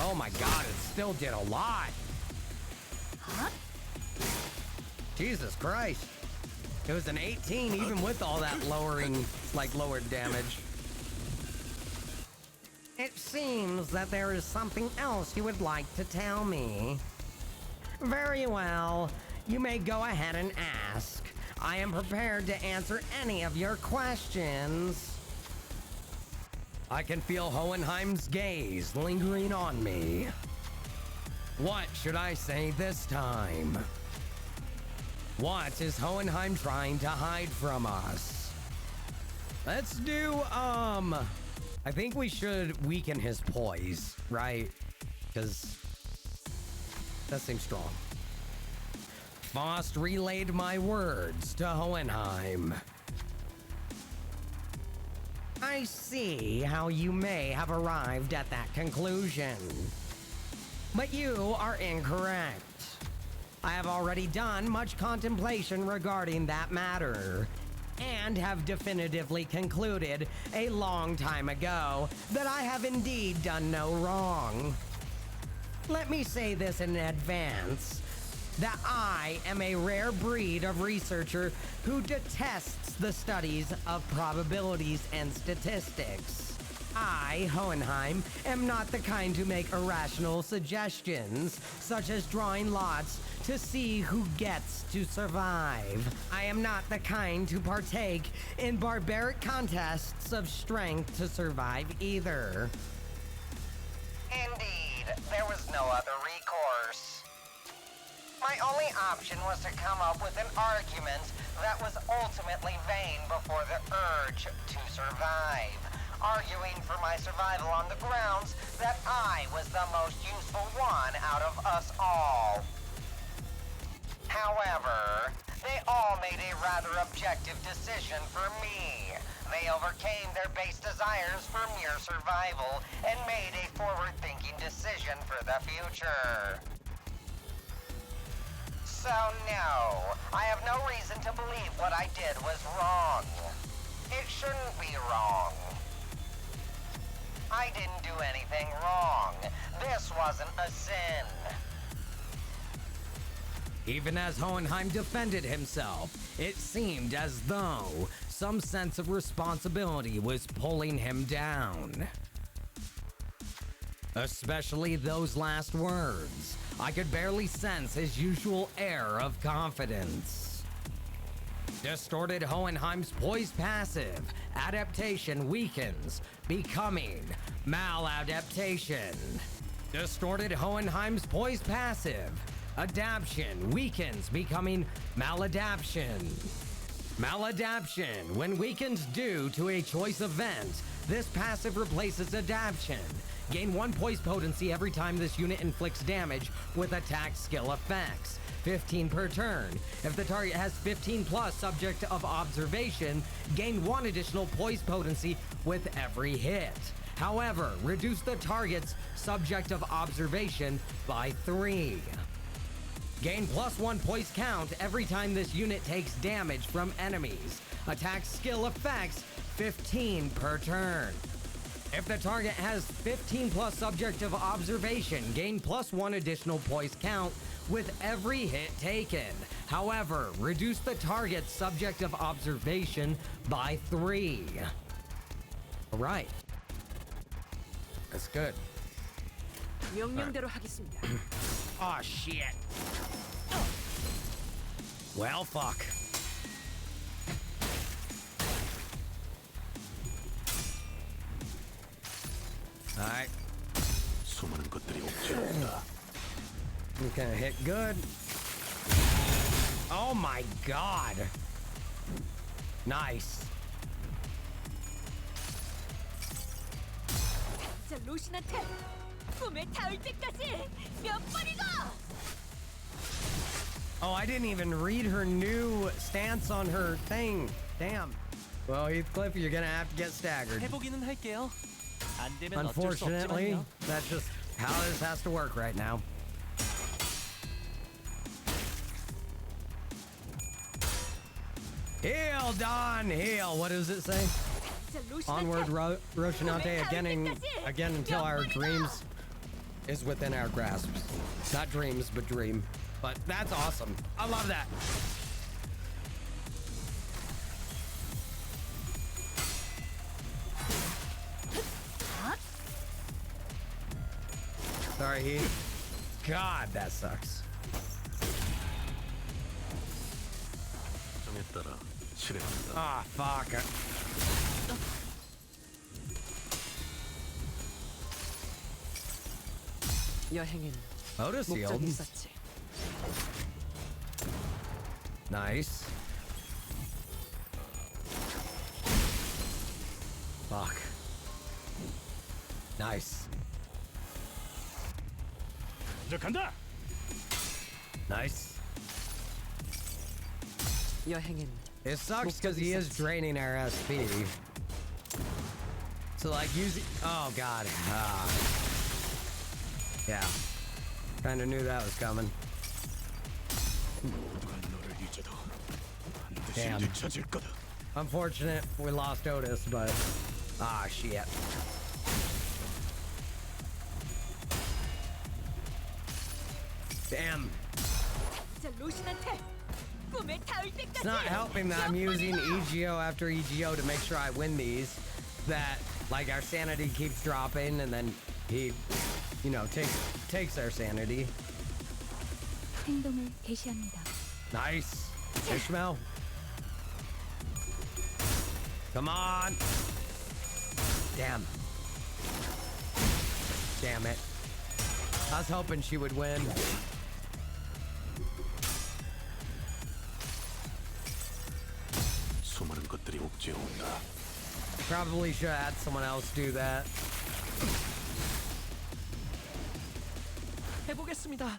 Oh my god, it still did a lot. Jesus Christ. It was an 18 even with all that lowering, like lowered damage. It seems that there is something else you would like to tell me. Very well. You may go ahead and ask. I am prepared to answer any of your questions. I can feel Hohenheim's gaze lingering on me. What should I say this time? What is Hohenheim trying to hide from us? Let's do, I think we should weaken his poise, right? Because that seems strong. Faust relayed my words to Hohenheim. I see how you may have arrived at that conclusion. But you are incorrect. I have already done much contemplation regarding that matter, and have definitively concluded a long time ago that I have indeed done no wrong. Let me say this in advance, that I am a rare breed of researcher who detests the studies of probabilities and statistics. I, Hohenheim, am not the kind to make irrational suggestions, such as drawing lots to see who gets to survive. I am not the kind to partake in barbaric contests of strength to survive either. Indeed, there was no other recourse. My only option was to come up with an argument that was ultimately vain before the urge to survive, arguing for my survival on the grounds that I was the most useful one out of us all. However, they all made a rather objective decision for me. They overcame their base desires for mere survival and made a forward-thinking decision for the future. So no, I have no reason to believe what I did was wrong. It shouldn't be wrong. I didn't do anything wrong. This wasn't a sin. Even as Hohenheim defended himself, it seemed as though some sense of responsibility was pulling him down. Especially those last words. I could barely sense his usual air of confidence. Distorted Hohenheim's poise passive. Adaptation weakens, becoming maladaptation. Distorted Hohenheim's poise passive. Adaption weakens, becoming maladaption. Maladaption, when weakened due to a choice event, this passive replaces adaption. Gain 1 poise potency every time this unit inflicts damage with attack skill effects. 15 per turn. If the target has 15 plus subject of observation, gain 1 additional poise potency with every hit. However, reduce the target's subject of observation by 3. Gain +1 poise count every time this unit takes damage from enemies. Attack skill effects 15 per turn. If the target has 15 plus subject of observation, gain +1 additional poise count with every hit taken. However, reduce the target's subject of observation by 3. Alright. That's good. 명령대로 하겠습니다. Oh shit. Well, fuck. Alright. 수많은 것들이 옥죄한다. He's gonna hit good. Oh my god. Nice. 저 로신한테 꿈에 닿을 때까지 몇 번이고! Oh, I didn't even read her new stance on her thing. Damn. Well, Heathcliff, you're gonna have to get staggered. 해보기는 할게요. 안 되면 어쩔 수 Unfortunately, 없지만요. that's just how this has to work right now. Heal, Don, heal. What does it say? 저 Onward, 로신한테 Roshinante, again until our dreams is within our grasps. Not dreams, but dream. But that's awesome. I love that. Sorry, Heath. God, that sucks. 정에 따라 실행한다. Ah, fuck. 여행엔 Otis 목적이 healed. 있었지. Nice. Fuck. Nice. 이제 간다. Nice. 여행엔 It sucks because he is draining our SP. So like using, oh god. Yeah. Kinda knew that was coming. 너를 잊어도 반드시 Damn. 되찾을 거다. Unfortunate we lost Otis, but ah shit. Damn. 저 로신한테 꿈에 닿을 때까지 It's not helping that I'm using EGO after EGO to make sure I win these. That like our sanity keeps dropping and then he, you know, takes our sanity. 행동을 개시합니다. Nice. Ishmael. Come on. Damn. Damn it. I was hoping she would win. 수많은 것들이 옥죄어 온다. Probably should have had someone else do that. 해보겠습니다.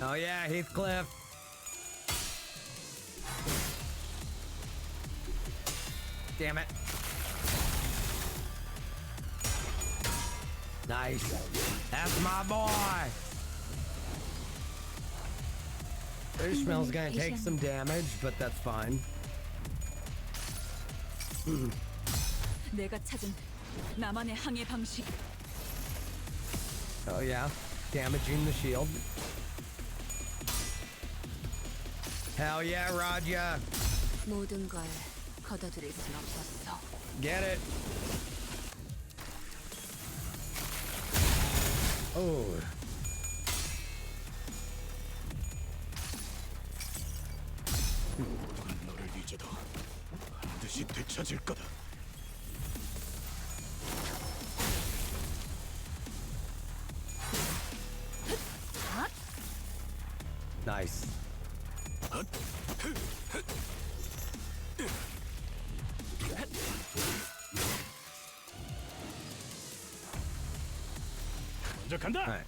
Oh yeah, Heathcliff. Damn it. Nice. That's my boy. Ishmael's gonna take some damage, but that's fine. 내가 찾은 나만의 항해 방식. Oh yeah, damaging the shield. Hell yeah, Raja. 모든 걸 걷어들일 순 없었어. Get it. Oh. 너를 잊어도 반드시 되찾을 거다. Nice. 먼저 간다. All right.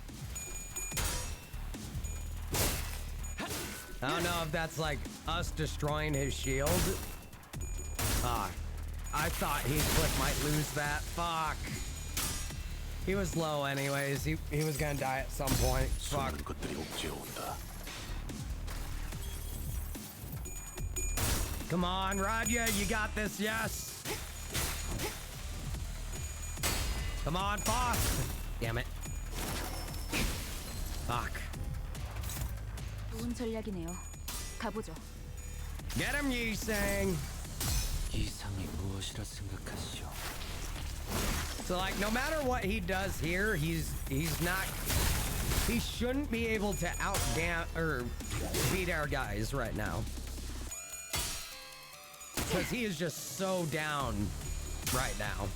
I don't know if that's like us destroying his shield. Ah, I thought Heathcliff might lose that. Fuck. He was low anyways. He was gonna die at some point. Fuck. 수많은 것들이 옥죄어 온다. Come on, Raja, you got this, yes. Come on, boss. Damn it. Fuck. 좋은 전략이네요. 가보죠. Get him, Yi-Sang. 이상이 무엇이라 생각하시오? So like, no matter what he does here, he shouldn't be able to beat our guys right now. Because he is just so down right now.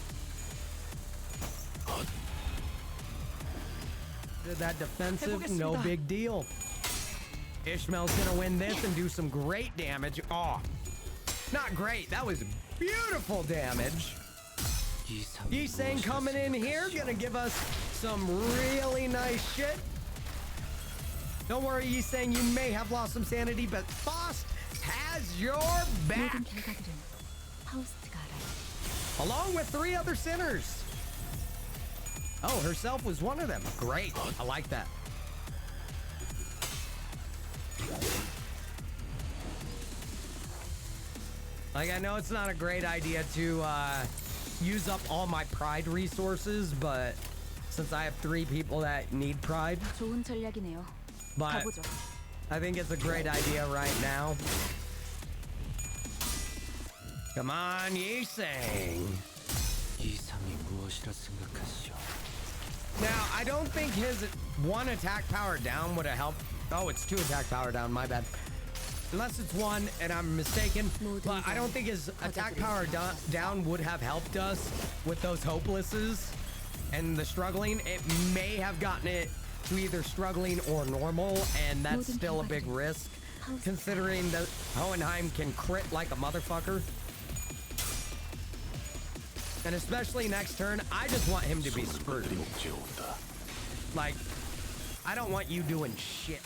Did that defensive, no big deal. Ishmael's gonna win this and do some great damage. Oh, not great, that was beautiful damage. Yi-Sang coming in here, gonna give us some really nice shit. Don't worry, Yi-Sang, you may have lost some sanity, but Faust has your back. 모든 결과들은 파우스트가 알아요. Along with 3 other sinners. Oh, herself was one of them. Great, I like that. Like, I know it's not a great idea to use up all my pride resources, but since I have 3 people that need pride, 좋은 전략이네요. but 가보죠. I think it's a great idea right now. Come on, Yi-Sang. 이상이 무엇이라 생각하시오? Now, I don't think his 1 attack power down would have helped. Oh, it's 2 attack power down, my bad. Unless it's 1 and I'm mistaken, but I don't think his attack power down would have helped us with those hopelesses and the struggling. It may have gotten it to either struggling or normal, and that's still a big risk, considering that Hohenheim can crit like a motherfucker. And especially next turn, I just want him to be screwed. Like, I don't want you doing shit.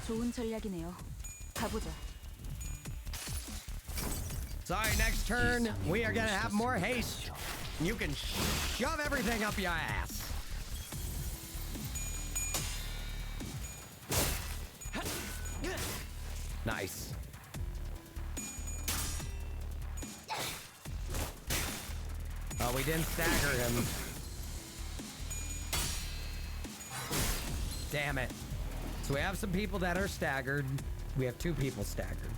좋은 전략이네요. 가보죠. Sorry, next turn, we are gonna have more haste. You can shove everything up your ass. Nice. Oh, we didn't stagger him. Damn it. So we have some people that are staggered. We have 2 people staggered.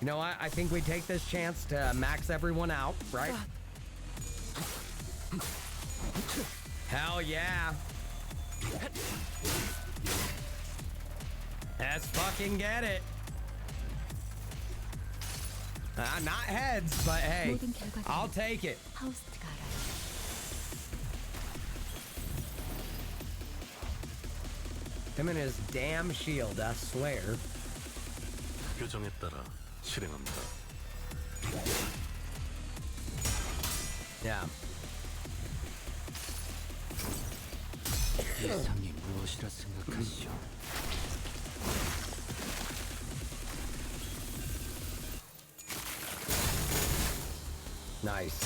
You know what? I think we take this chance to max everyone out, right? Hell yeah. Let's fucking get it. Not heads, but hey, 모든 결과가 I'll take it. 파우스트가 알아요. Him and his damn shield, I swear. 규정에 따라 실행합니다. Yeah. 이상이 무엇이라 생각하시오? Nice.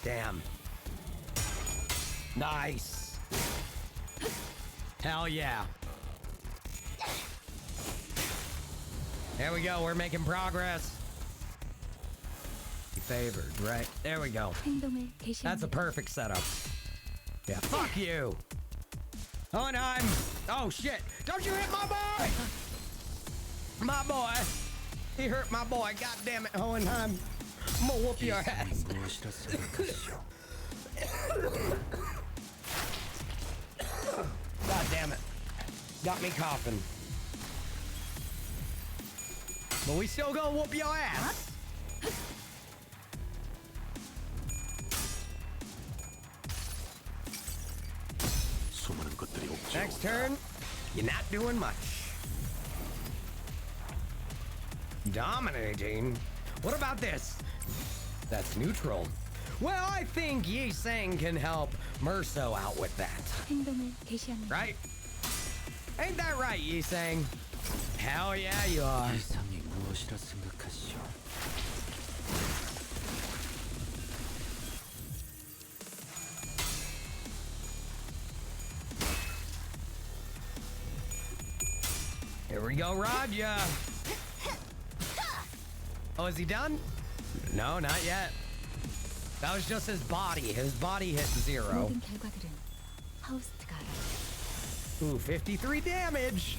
Damn. Nice. Hell yeah. There we go. We're making progress. Favored, right? There we go. 행동을 개시합니다. That's a perfect setup. Yeah. Fuck you. Hohenheim. Oh shit. Don't you hit my boy. My boy. He hurt my boy. God damn it, Hohenheim. I'm gonna whoop your ass. 무엇이라 생각하시오? God damn it. Got me coughing. But we still gonna whoop your ass. 수많은 것들이 없죠. Next turn, you're not doing much. Dominating? What about this? That's neutral. Well, I think Yi Sang can help Merso out with that. 행동을 개시합니다. Right? Ain't that right, Yi Sang? Hell yeah, you are. 이상이 무엇이라 생각하시오? Here we go, Raja. Oh, is he done? No, not yet. That was just his body. His body hit 0. 모든 결과들은 파우스트가 알아요. Ooh, 53 damage.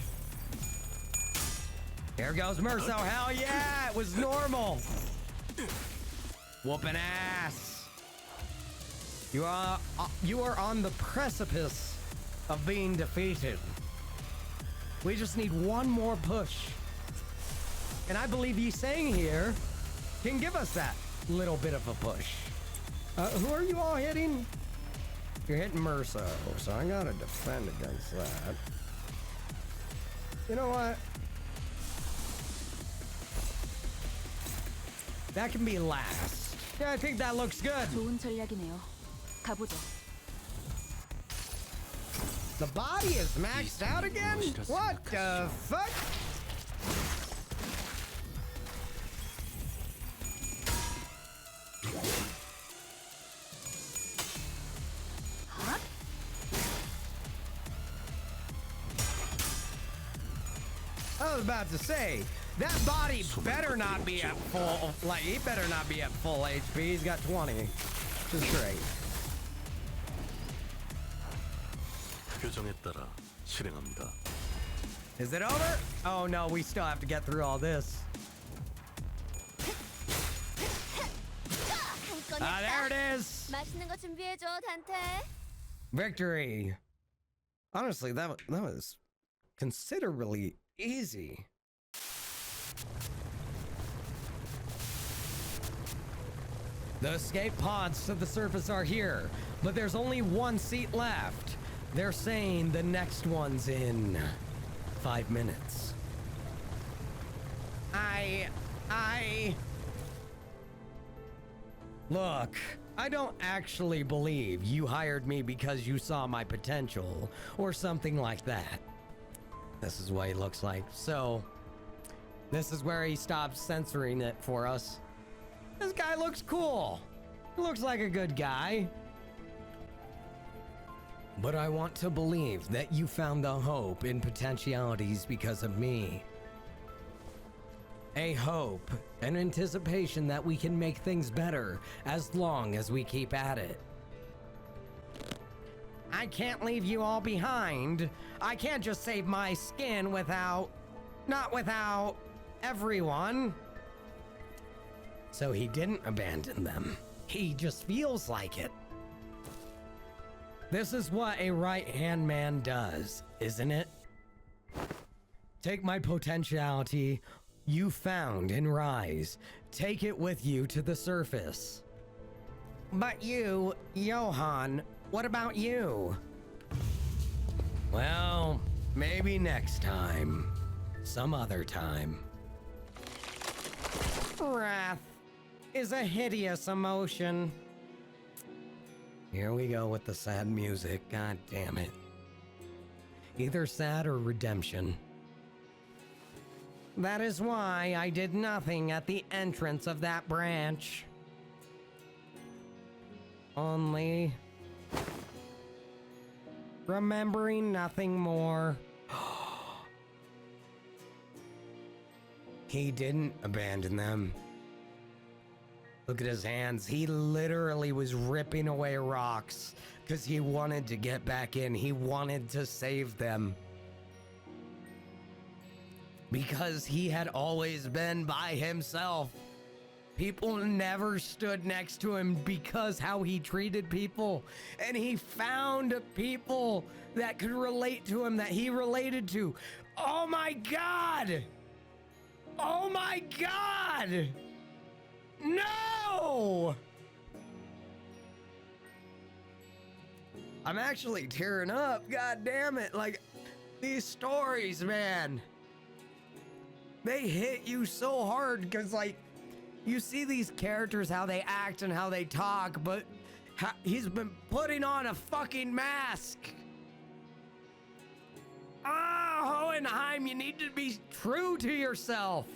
Here goes Merso. Hell yeah, it was normal. Whooping ass. You are on the precipice of being defeated. We just need one more push. And I believe Yi Sang here can give us that little bit of a push. Who are you all hitting? You're hitting Merso, so I gotta defend against that. You know what? That can be last. Yeah, I think that looks good. 좋은 전략이네요. 가보죠. The body is maxed out again? What the fuck? I was about to say, that body better not be at full, like, he better not be at full HP. He's got 20. Which is great. 규정에 따라 실행합니다. Is it over? Oh no, we still have to get through all this. Ah, there it is. 맛있는 거 준비해줘, 단테. Victory. Honestly, that was considerably easy. The escape pods to the surface are here, but there's only one seat left. They're saying the next one's in 5 minutes. Look, I don't actually believe you hired me because you saw my potential or something like that. This is what he looks like. So, this is where he stops censoring it for us. This guy looks cool. He looks like a good guy. But I want to believe that you found the hope in potentialities because of me. A hope, an anticipation that we can make things better as long as we keep at it. I can't leave you all behind. I can't just save my skin not without everyone. So he didn't abandon them. He just feels like it. This is what a right-hand man does, isn't it? Take my potentiality, you found in Rise. Take it with you to the surface. But you, Johann, what about you? Well, maybe next time. Some other time. Wrath is a hideous emotion. Here we go with the sad music. God damn it. Either sad or redemption. That is why I did nothing at the entrance of that branch. Only remembering nothing more. He didn't abandon them. Look at his hands. He literally was ripping away rocks because he wanted to get back in. He wanted to save them. Because he had always been by himself. People never stood next to him because how he treated people. And he found people that could relate to him, that he related to. Oh my God! Oh my God! No! I'm actually tearing up. God damn it. Like, these stories, man. They hit you so hard because, like, you see these characters, how they act and how they talk, but he's been putting on a fucking mask. Hohenheim, you need to be true to yourself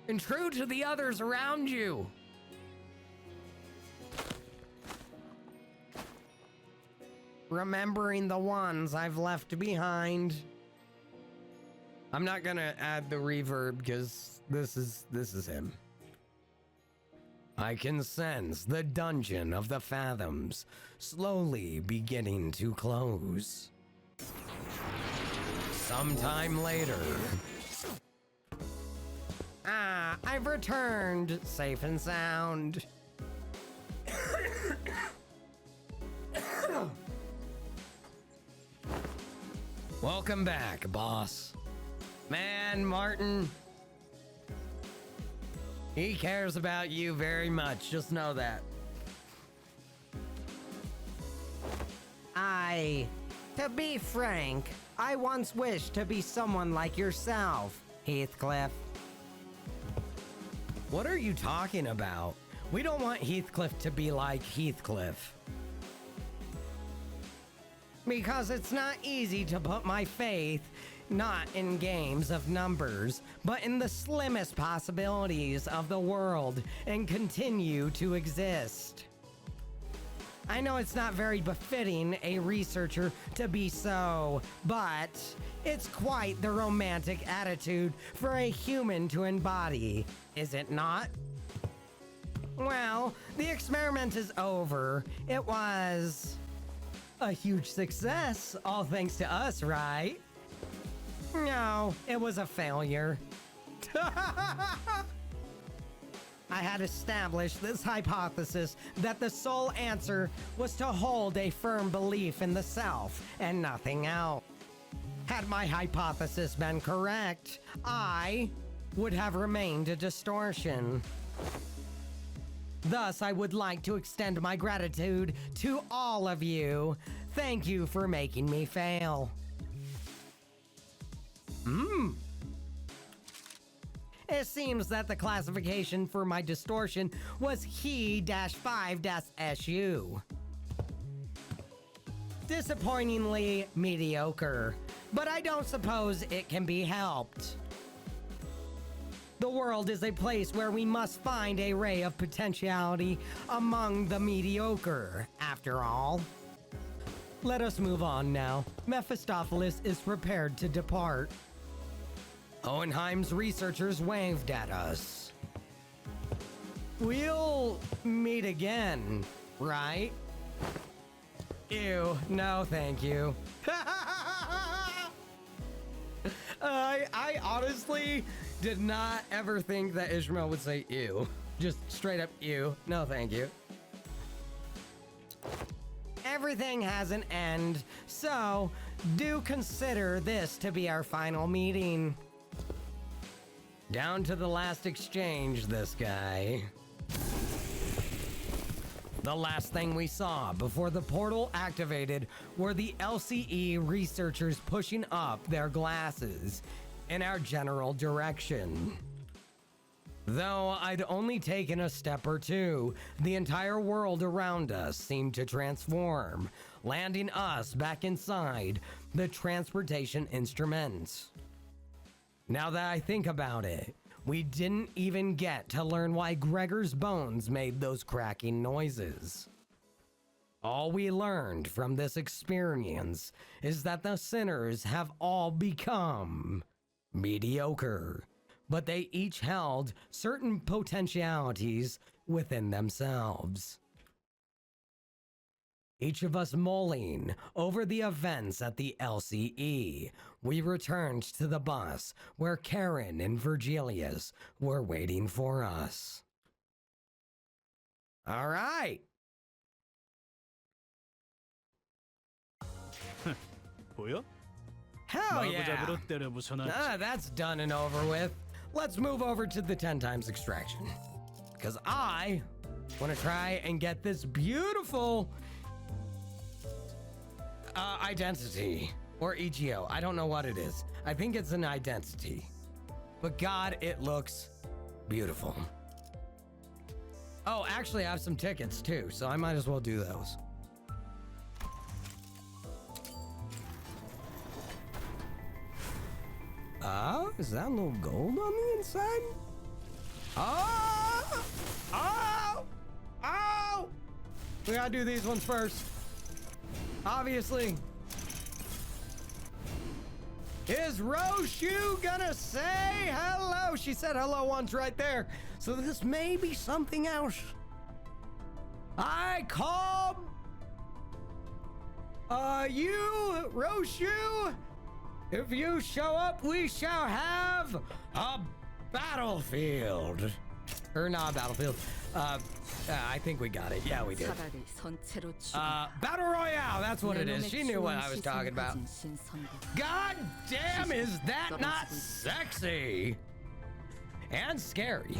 and true to the others around you. Remembering the ones I've left behind. I'm not gonna add the reverb because this is him. I can sense the dungeon of the fathoms slowly beginning to close. Sometime later. I've returned safe and sound. Welcome back, boss. Man, Martin, he cares about you very much. Just know that. To be frank, I once wished to be someone like yourself, Heathcliff. What are you talking about? We don't want Heathcliff to be like Heathcliff. Because it's not easy to put my faith not in games of numbers, but in the slimmest possibilities of the world and continue to exist. I know it's not very befitting a researcher to be so, but it's quite the romantic attitude for a human to embody, is it not? Well, the experiment is over. It was a huge success, all thanks to us, right? No, it was a failure. I had established this hypothesis that the sole answer was to hold a firm belief in the self and nothing else. Had my hypothesis been correct, I would have remained a distortion. Thus, I would like to extend my gratitude to all of you. Thank you for making me fail. It seems that the classification for my distortion was He-5-SU. Disappointingly mediocre, but I don't suppose it can be helped. The world is a place where we must find a ray of potentiality among the mediocre, after all. Let us move on now. Mephistopheles is prepared to depart. Hohenheim's researchers waved at us. We'll meet again, right? Ew, no thank you. I honestly did not ever think that Ishmael would say ew. Just straight up ew, no thank you. Everything has an end, so do consider this to be our final meeting. Down to the last exchange, this guy. The last thing we saw before the portal activated were the LCE researchers pushing up their glasses in our general direction. Though I'd only taken a step or two, the entire world around us seemed to transform, landing us back inside the transportation instruments. Now that I think about it, we didn't even get to learn why Gregor's bones made those cracking noises. All we learned from this experience is that the sinners have all become mediocre, but they each held certain potentialities within themselves. Each of us mulling over the events at the LCE, we returned to the bus where Karen and Virgilius were waiting for us. All right. 보여? Hell yeah. 마구잡이로 때려 부숴놨지. That's done and over with. Let's move over to the 10 times extraction. Because I want to try and get this beautiful identity. Or EGO. I don't know what it is. I think it's an identity. But God, it looks beautiful. Oh, actually, I have some tickets too, so I might as well do those. Oh, is that a little gold on the inside? Oh! Oh! Oh! We gotta do these ones first. Obviously. Is Roshu gonna say hello? She said hello once right there. So this may be something else. I call you, Roshu. If you show up, we shall have a battlefield. Or not a battlefield. I think we got it. Yeah, we did. Battle Royale, that's what it is. She knew what I was talking about. God damn, is that not sexy? And scary.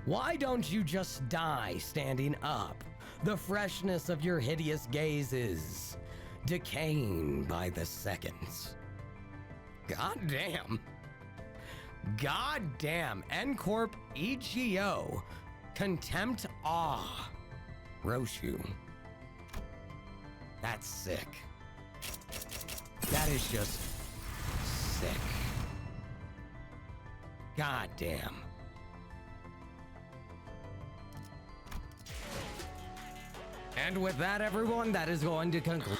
Why don't you just die standing up? The freshness of your hideous gaze is decaying by the seconds. God damn. God damn. N-Corp EGO. Contempt Awe. Roshu. That's sick. That is just sick. God damn. And with that, everyone, that is going to conclude